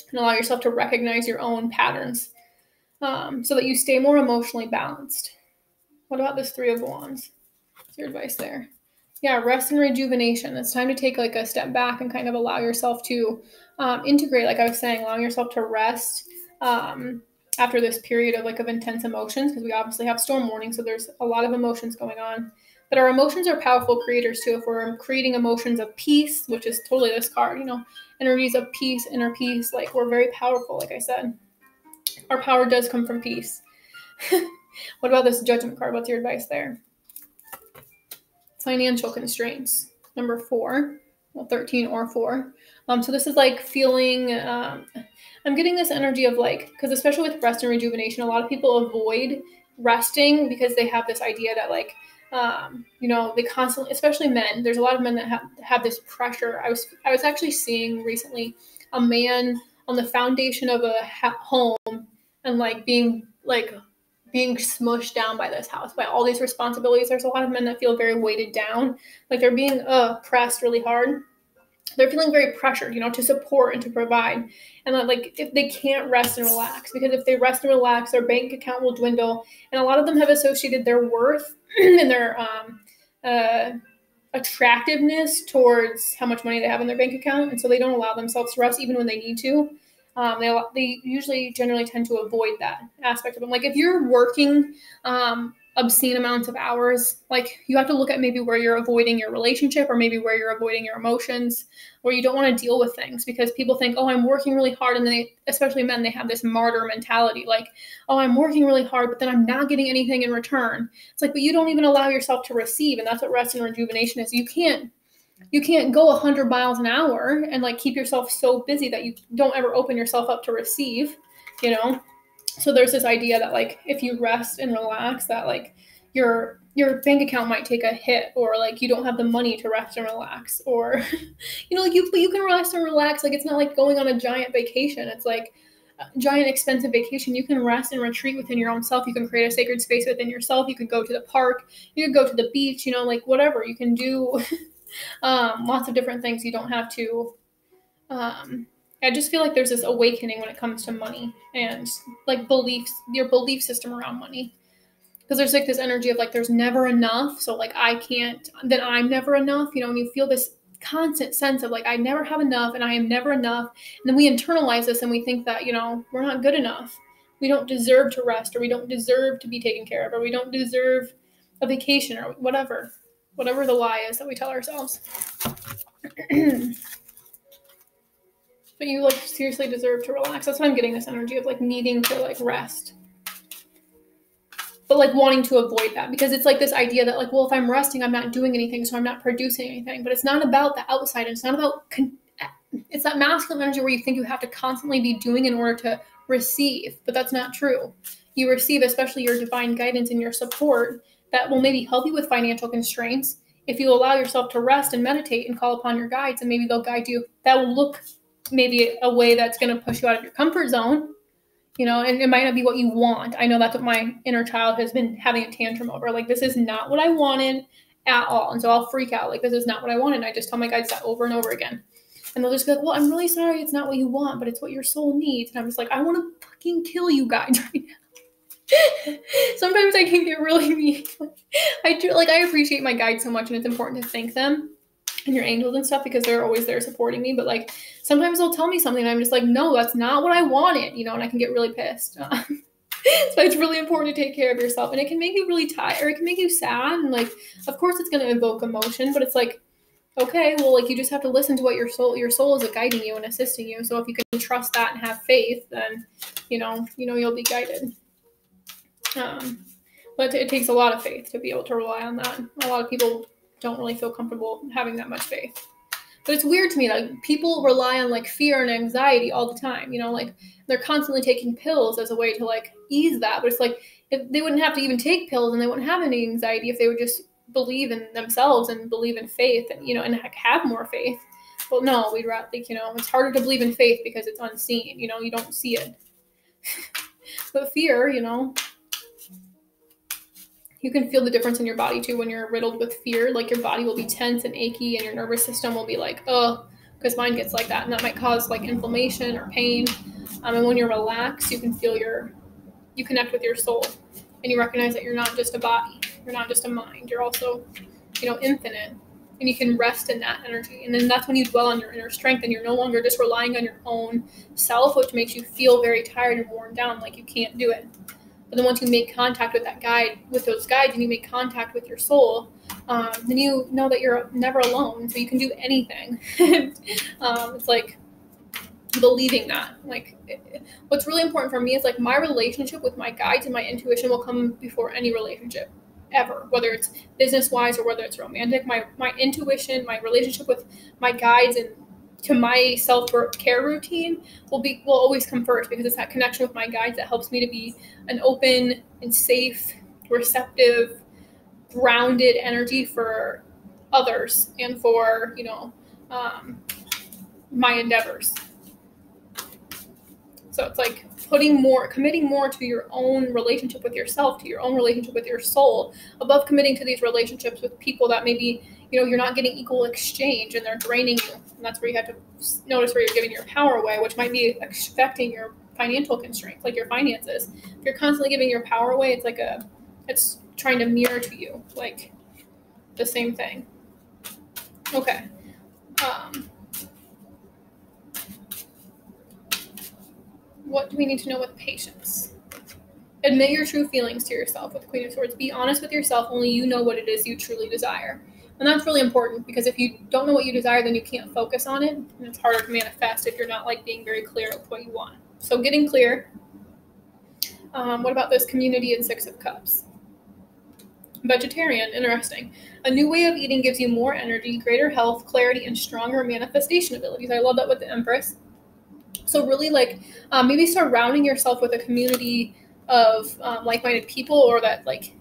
and allow yourself to recognize your own patterns, so that you stay more emotionally balanced. What about this Three of Wands? What's your advice there? Yeah, rest and rejuvenation. It's time to take like a step back and kind of allow yourself to integrate, like I was saying, allowing yourself to rest after this period of intense emotions, because we obviously have storm warning, so there's a lot of emotions going on. But our emotions are powerful creators too. If we're creating emotions of peace, which is totally this card, energies of peace, inner peace, like we're very powerful, like I said. Our power does come from peace. What about this Judgment card? What's your advice there? Financial constraints. Number 4. Well, 13 or 4. So this is like feeling, I'm getting this energy of like, because especially with rest and rejuvenation, a lot of people avoid resting because they have this idea that like, they constantly, especially men, there's a lot of men that have this pressure. I was actually seeing recently a man on the foundation of a home and like being smushed down by this house, by all these responsibilities. There's a lot of men that feel very weighted down, like they're being pressed really hard. They're feeling very pressured, to support and to provide. And that, like, if they can't rest and relax, because if they rest and relax, their bank account will dwindle. And a lot of them have associated their worth and their attractiveness towards how much money they have in their bank account. And so they don't allow themselves to rest even when they need to. They usually generally tend to avoid that aspect of them. Like if you're working obscene amounts of hours, like you have to look at maybe where you're avoiding your relationship, or maybe where you're avoiding your emotions, where you don't want to deal with things because people think, oh, I'm working really hard. And then especially men, they have this martyr mentality, like, oh, I'm working really hard, but then I'm not getting anything in return. It's like, but you don't even allow yourself to receive. And that's what rest and rejuvenation is. You can't go 100 miles an hour and like keep yourself so busy that you don't ever open yourself up to receive, So there's this idea that like if you rest and relax, that like your bank account might take a hit, or like you don't have the money to rest and relax, or like you can rest and relax. Like it's not like going on a giant vacation. It's like a giant expensive vacation. You can rest and retreat within your own self. You can create a sacred space within yourself. You could go to the park. You could go to the beach. Like whatever you can do. Lots of different things. You don't have to. I just feel like there's this awakening when it comes to money and like beliefs, your belief system around money. Because there's like this energy of like there's never enough. So like I can't, then I'm never enough, and you feel this constant sense of like I never have enough and I am never enough. And then we internalize this and we think that, we're not good enough. We don't deserve to rest, or we don't deserve to be taken care of, or we don't deserve a vacation, or whatever the lie is that we tell ourselves. But you like seriously deserve to relax. That's why I'm getting this energy of like needing to like rest, but like wanting to avoid that, because it's like this idea that like, well, if I'm resting, I'm not doing anything, so I'm not producing anything. But it's not about the outside. It's not about it's that masculine energy where you think you have to constantly be doing in order to receive, but that's not true. You receive, especially your divine guidance and your support that will maybe help you with financial constraints if you allow yourself to rest and meditate and call upon your guides, and maybe they'll guide you. That will look maybe a way that's going to push you out of your comfort zone, and it might not be what you want. I know that's what my inner child has been having a tantrum over. Like, this is not what I wanted at all. And so I'll freak out. Like, this is not what I wanted. And I just tell my guides that over and over again. And they'll just be like, well, I'm really sorry. It's not what you want, but it's what your soul needs. And I'm just like, I want to fucking kill you guys right now. Sometimes I can get really mean. I appreciate my guides so much, and it's important to thank them and your angels and stuff, because they're always there supporting me. But like sometimes they'll tell me something and I'm just like, no, that's not what I wanted, and I can get really pissed. So it's really important to take care of yourself, and it can make you really tired, or it can make you sad, and like of course it's going to evoke emotion, but it's like, okay, well, like you just have to listen to what your soul is guiding you and assisting you. So if you can trust that and have faith, then you'll be guided. But it takes a lot of faith to be able to rely on that. A lot of people don't really feel comfortable having that much faith. But it's weird to me, like people rely on like fear and anxiety all the time, like they're constantly taking pills as a way to like ease that. But it's like, if they wouldn't have to even take pills, and they wouldn't have any anxiety if they would just believe in themselves and believe in faith, and and have more faith. But no, we'd rather, it's harder to believe in faith because it's unseen. You don't see it. But fear, you can feel the difference in your body too when you're riddled with fear. Like, your body will be tense and achy, and your nervous system will be like, oh, because mine gets like that, and that might cause like inflammation or pain. And when you're relaxed, you can feel you connect with your soul, and you recognize that you're not just a body, you're not just a mind, you're also, infinite, and you can rest in that energy. And then that's when you dwell on your inner strength, and you're no longer just relying on your own self, which makes you feel very tired and worn down, like you can't do it. But then once you make contact with those guides, and you make contact with your soul, then you know that you're never alone, so you can do anything. It's like believing that. Like, what's really important for me is like my relationship with my guides and my intuition will come before any relationship ever, whether it's business wise or whether it's romantic. My intuition, my relationship with my guides, and to my self-care routine will always come first, because it's that connection with my guides that helps me to be an open and safe, receptive, grounded energy for others and for my endeavors. So it's like committing more to your own relationship with yourself, to your own relationship with your soul, above committing to these relationships with people that maybe, you're not getting equal exchange and they're draining you. And that's where you have to notice where you're giving your power away, which might be affecting your financial constraints, like your finances. If you're constantly giving your power away, it's trying to mirror to you, like the same thing. Okay. What do we need to know with patience? Admit your true feelings to yourself with the Queen of Swords. Be honest with yourself. Only you know what it is you truly desire. And that's really important, because if you don't know what you desire, then you can't focus on it. And it's harder to manifest if you're not like being very clear with what you want. So getting clear. What about this community and Six of Cups? Vegetarian, interesting. A new way of eating gives you more energy, greater health, clarity, and stronger manifestation abilities. I love that with the Empress. So really, like, maybe start surrounding yourself with a community of like-minded people, or that like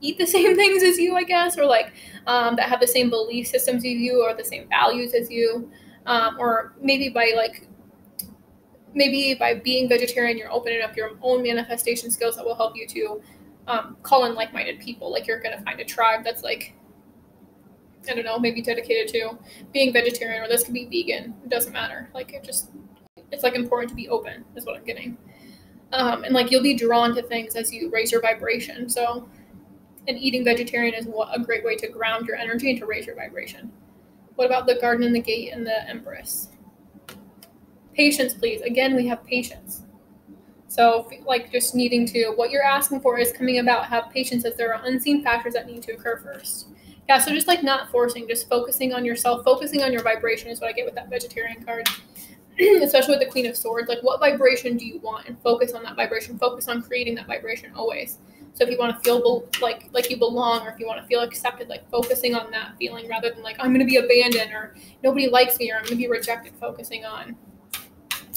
eat the same things as you, I guess, or like that have the same belief systems as you, or the same values as you, or maybe by being vegetarian, you're opening up your own manifestation skills that will help you to call in like-minded people. Like, you're gonna find a tribe that's like, I don't know, maybe dedicated to being vegetarian, or this could be vegan. It doesn't matter. Like, it's like important to be open, is what I'm getting. And like, you'll be drawn to things as you raise your vibration. So, and eating vegetarian is a great way to ground your energy and to raise your vibration. What about the Garden and the Gate and the Empress? Patience, please. Again, we have patience. So, like, just needing to, what you're asking for is coming about. Have patience, as there are unseen factors that need to occur first. Yeah, so just like not forcing, just focusing on yourself, focusing on your vibration is what I get with that vegetarian card. Especially with the Queen of Swords, like, what vibration do you want? And focus on that vibration. Focus on creating that vibration always. So if you want to feel like you belong, or if you want to feel accepted, like, focusing on that feeling rather than like, I'm going to be abandoned, or nobody likes me, or I'm going to be rejected. Focusing on,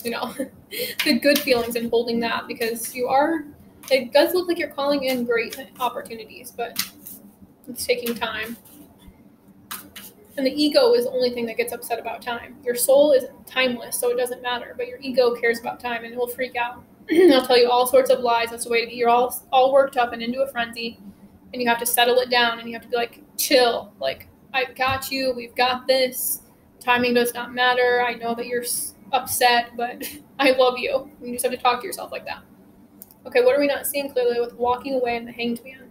the good feelings and holding that, because it does look like you're calling in great opportunities, but it's taking time. And the ego is the only thing that gets upset about time. Your soul is timeless, so it doesn't matter. But your ego cares about time, and it will freak out. They'll tell you all sorts of lies. That's the way to be. You're all worked up and into a frenzy, and you have to settle it down, and you have to be like, chill. Like, I've got you. We've got this. Timing does not matter. I know that you're upset, but I love you. You just have to talk to yourself like that. Okay, what are we not seeing clearly with walking away and the Hanged Man?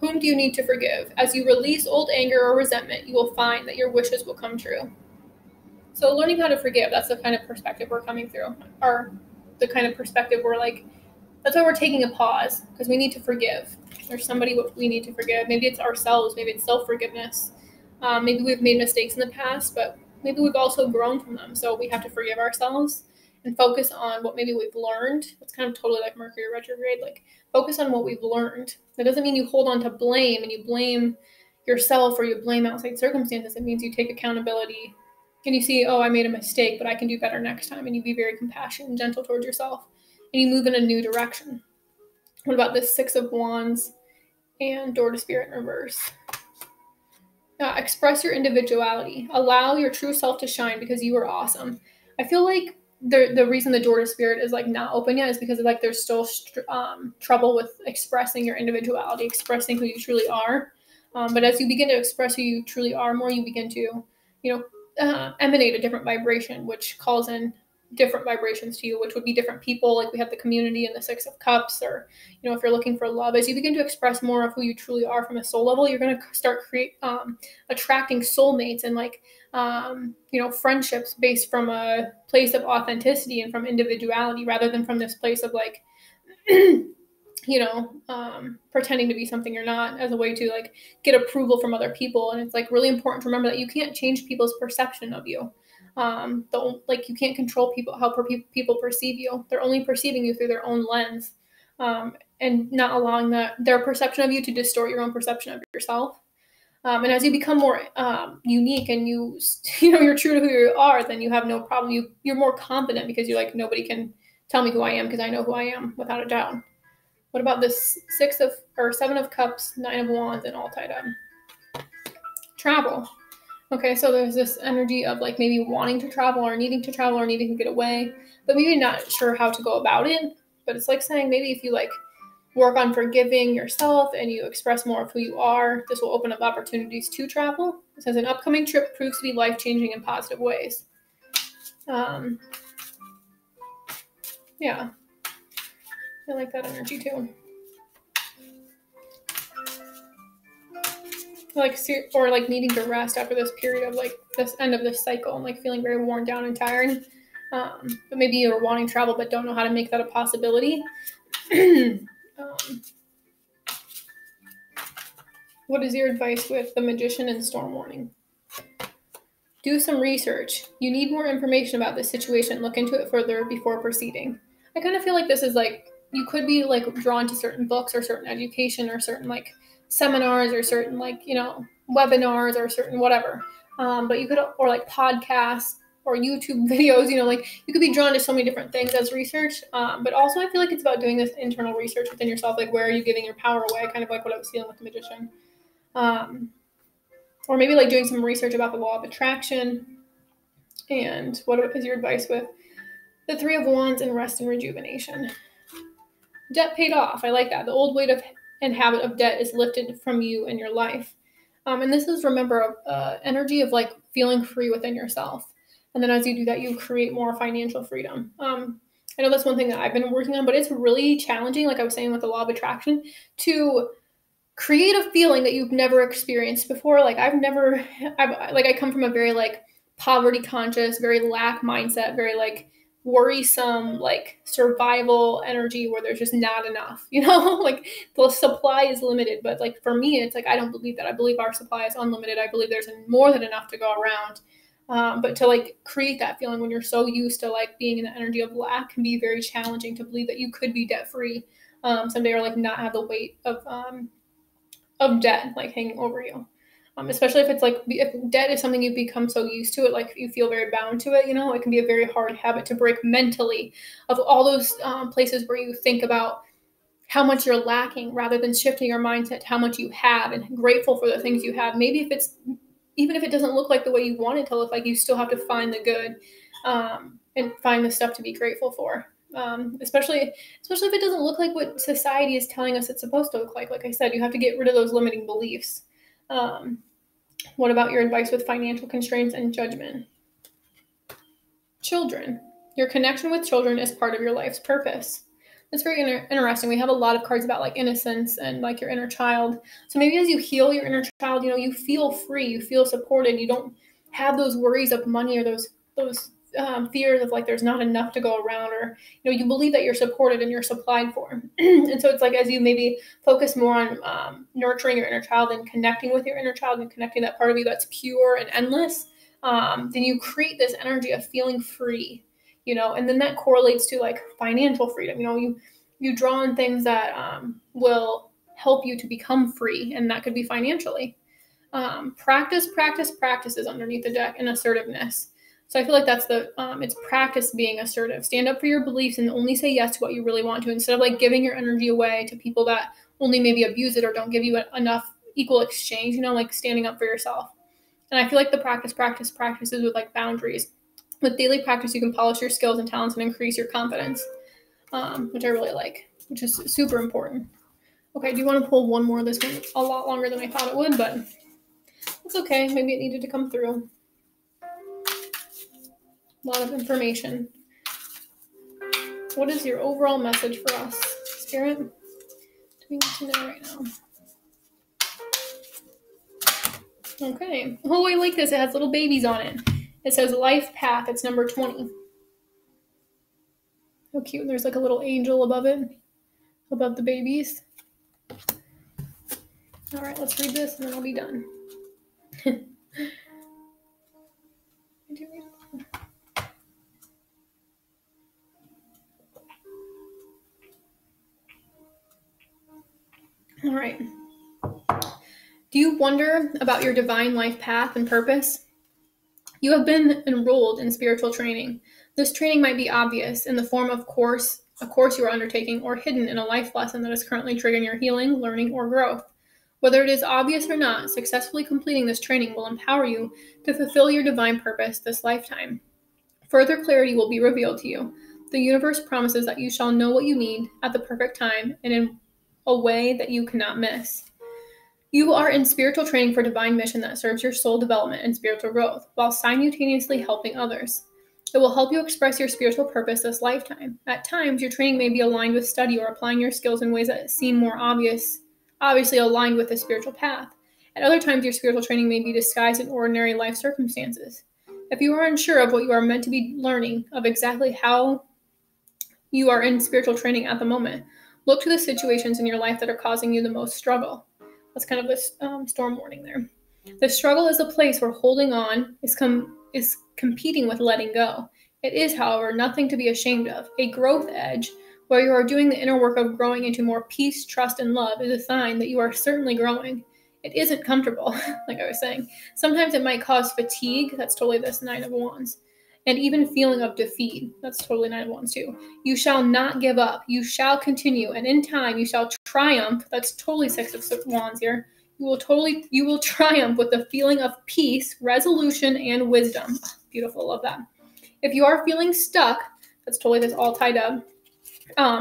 Whom do you need to forgive? As you release old anger or resentment, you will find that your wishes will come true. So learning how to forgive, that's the kind of perspective we're coming through. Or the kind of perspective where, like, that's why we're taking a pause, because we need to forgive. There's somebody we need to forgive. Maybe it's ourselves. Maybe it's self-forgiveness. Maybe we've made mistakes in the past, but maybe we've also grown from them. So we have to forgive ourselves and focus on what maybe we've learned. It's kind of totally like Mercury retrograde. Like, focus on what we've learned. That doesn't mean you hold on to blame and you blame yourself or you blame outside circumstances. It means you take accountability and you see, oh, I made a mistake, but I can do better next time. And you be very compassionate and gentle towards yourself, and you move in a new direction. What about this Six of Wands and Door to Spirit in reverse? Express your individuality. Allow your true self to shine because you are awesome. I feel like the reason the Door to Spirit is like not open yet is because like there's still trouble with expressing your individuality, expressing who you truly are. But as you begin to express who you truly are more, you begin to, emanate a different vibration, which calls in different vibrations to you, which would be different people. Like we have the community and the Six of Cups, or, if you're looking for love, as you begin to express more of who you truly are from a soul level, you're going to start attracting soulmates and friendships based from a place of authenticity and from individuality rather than from this place of like, pretending to be something you're not as a way to like get approval from other people. And it's like really important to remember that you can't change people's perception of you. You can't control how people perceive you. They're only perceiving you through their own lens, and not allowing their perception of you to distort your own perception of yourself. And as you become more unique and you're true to who you are, then you have no problem. You're more confident because you're like, nobody can tell me who I am because I know who I am without a doubt. What about this Seven of Cups, Nine of Wands, and all tied up? Travel. Okay, so there's this energy of like maybe wanting to travel or needing to get away, but maybe not sure how to go about it. But it's like saying maybe if you like work on forgiving yourself and you express more of who you are, this will open up opportunities to travel. It says an upcoming trip proves to be life-changing in positive ways. Yeah. I like that energy too. Or needing to rest after this period of like this end of this cycle and like feeling very worn down and tired. But maybe you're wanting travel but don't know how to make that a possibility. What is your advice with the Magician and Storm Warning? Do some research. You need more information about this situation. Look into it further before proceeding. I kind of feel like this is like, you could be like drawn to certain books or certain education or certain like seminars or certain like, webinars or certain whatever. But you could, or like podcasts or YouTube videos, you could be drawn to so many different things as research. But also I feel like it's about doing this internal research within yourself. Like, where are you giving your power away? Kind of like what I was feeling with the Magician. Or maybe like doing some research about the law of attraction. And what is your advice with the Three of Wands and rest and rejuvenation? Debt paid off. I like that. The old weight and habit of debt is lifted from you and your life. And this is, remember, energy of like feeling free within yourself. And then as you do that, you create more financial freedom. I know that's one thing that I've been working on, but it's really challenging, like I was saying with the law of attraction, to create a feeling that you've never experienced before. Like I come from a very like poverty conscious, very lack mindset, very like worrisome, like survival energy where there's just not enough, like the supply is limited. But like for me, it's like, I don't believe that. I believe our supply is unlimited. I believe there's more than enough to go around. But to like create that feeling when you're so used to like being in the energy of lack can be very challenging to believe that you could be debt free someday, or like not have the weight of debt like hanging over you. Especially if it's like, if debt is something you've become so used to it, like you feel very bound to it, it can be a very hard habit to break mentally, of all those places where you think about how much you're lacking rather than shifting your mindset to how much you have and grateful for the things you have. Maybe even if it doesn't look like the way you want it to look like, you still have to find the good and find the stuff to be grateful for. Especially if it doesn't look like what society is telling us it's supposed to look like. Like I said, you have to get rid of those limiting beliefs. What about your advice with financial constraints and judgment? Children. Your connection with children is part of your life's purpose. That's very interesting. We have a lot of cards about like innocence and like your inner child. So maybe as you heal your inner child, you feel free, you feel supported. You don't have those worries of money or those fears of like there's not enough to go around, or you believe that you're supported and you're supplied for. And so it's like, as you maybe focus more on nurturing your inner child and connecting with your inner child and connecting that part of you that's pure and endless, then you create this energy of feeling free, and then that correlates to like financial freedom. You draw on things that will help you to become free, and that could be financially. Practice is underneath the deck, and assertiveness. So I feel like that's it's practice being assertive. Stand up for your beliefs and only say yes to what you really want to, instead of like giving your energy away to people that only maybe abuse it or don't give you enough equal exchange, like standing up for yourself. And I feel like the practices with like boundaries. With daily practice, you can polish your skills and talents and increase your confidence, which I really like, which is super important. Okay, do you want to pull one more? This one a lot longer than I thought it would, but it's okay. Maybe it needed to come through. A lot of information. What is your overall message for us, Spirit? Do we need to know right now? Okay. Oh, I like this. It has little babies on it. It says life path. It's number 20. How cute. There's like a little angel above it, above the babies. All right, let's read this and then I'll be done. All right. Do you wonder about your divine life path and purpose? You have been enrolled in spiritual training. This training might be obvious in the form of a course you are undertaking, or hidden in a life lesson that is currently triggering your healing, learning, or growth. Whether it is obvious or not, successfully completing this training will empower you to fulfill your divine purpose this lifetime. Further clarity will be revealed to you. The universe promises that you shall know what you need at the perfect time and in a way that you cannot miss. You are in spiritual training for divine mission that serves your soul development and spiritual growth, while simultaneously helping others. It will help you express your spiritual purpose this lifetime. At times, your training may be aligned with study or applying your skills in ways that seem more obviously aligned with the spiritual path. At other times, your spiritual training may be disguised in ordinary life circumstances. If you are unsure of what you are meant to be learning, of exactly how you are in spiritual training at the moment, look to the situations in your life that are causing you the most struggle. That's kind of this storm warning there. The struggle is a place where holding on is competing with letting go. It is, however, nothing to be ashamed of. A growth edge, where you are doing the inner work of growing into more peace, trust, and love, is a sign that you are certainly growing. It isn't comfortable, like I was saying. Sometimes it might cause fatigue. That's totally this Nine of Wands. And even feeling of defeat. That's totally Nine of Wands too. You shall not give up. You shall continue. And in time, you shall triumph. That's totally Six of Wands here. You will triumph with the feeling of peace, resolution, and wisdom. Oh, beautiful. Love that. If you are feeling stuck, that's totally this all tied up.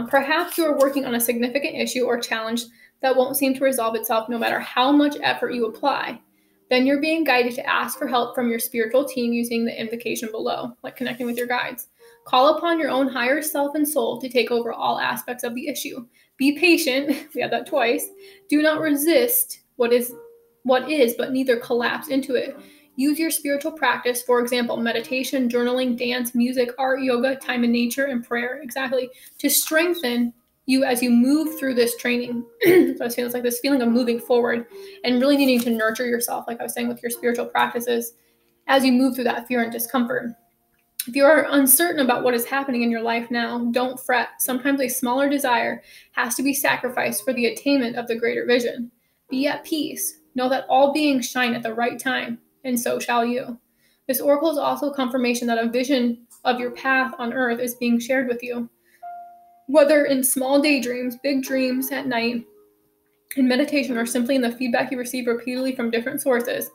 Perhaps you are working on a significant issue or challenge that won't seem to resolve itself no matter how much effort you apply. Then you're being guided to ask for help from your spiritual team using the invocation below, like connecting with your guides. Call upon your own higher self and soul to take over all aspects of the issue. Be patient. We had that twice. Do not resist what is, but neither collapse into it. Use your spiritual practice, for example, meditation, journaling, dance, music, art, yoga, time in nature, and prayer, exactly, to strengthen you as you move through this training. So it's like this feeling of moving forward and really needing to nurture yourself, like I was saying, with your spiritual practices as you move through that fear and discomfort. If you are uncertain about what is happening in your life now, don't fret. Sometimes a smaller desire has to be sacrificed for the attainment of the greater vision. Be at peace. Know that all beings shine at the right time, and so shall you. This oracle is also confirmation that a vision of your path on earth is being shared with you. Whether in small daydreams, big dreams at night, in meditation, or simply in the feedback you receive repeatedly from different sources,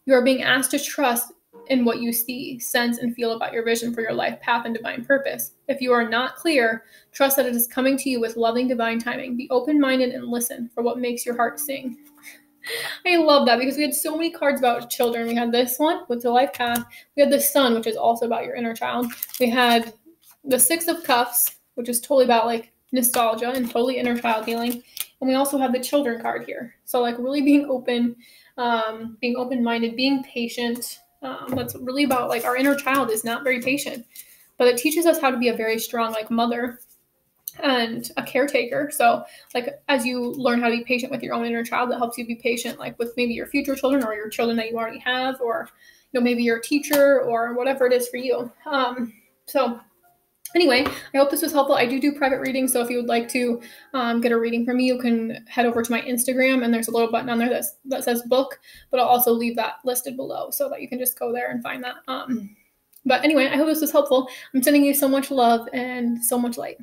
you are being asked to trust in what you see, sense, and feel about your vision for your life path and divine purpose. If you are not clear, trust that it is coming to you with loving divine timing. Be open-minded and listen for what makes your heart sing. I love that because we had so many cards about children. We had this one with the life path. We had the Sun, which is also about your inner child. We had the Six of Cups, which is totally about like nostalgia and totally inner child healing. And we also have the Children card here. So like really being open, being open-minded, being patient. That's really about like our inner child is not very patient, but it teaches us how to be a very strong like mother and a caretaker. So like as you learn how to be patient with your own inner child, that helps you be patient like with maybe your future children or your children that you already have, or maybe your teacher or whatever it is for you. So anyway, I hope this was helpful. I do private readings, so if you would like to get a reading from me, you can head over to my Instagram, and there's a little button on there that says book, but I'll also leave that listed below so that you can just go there and find that. But anyway, I hope this was helpful. I'm sending you so much love and so much light.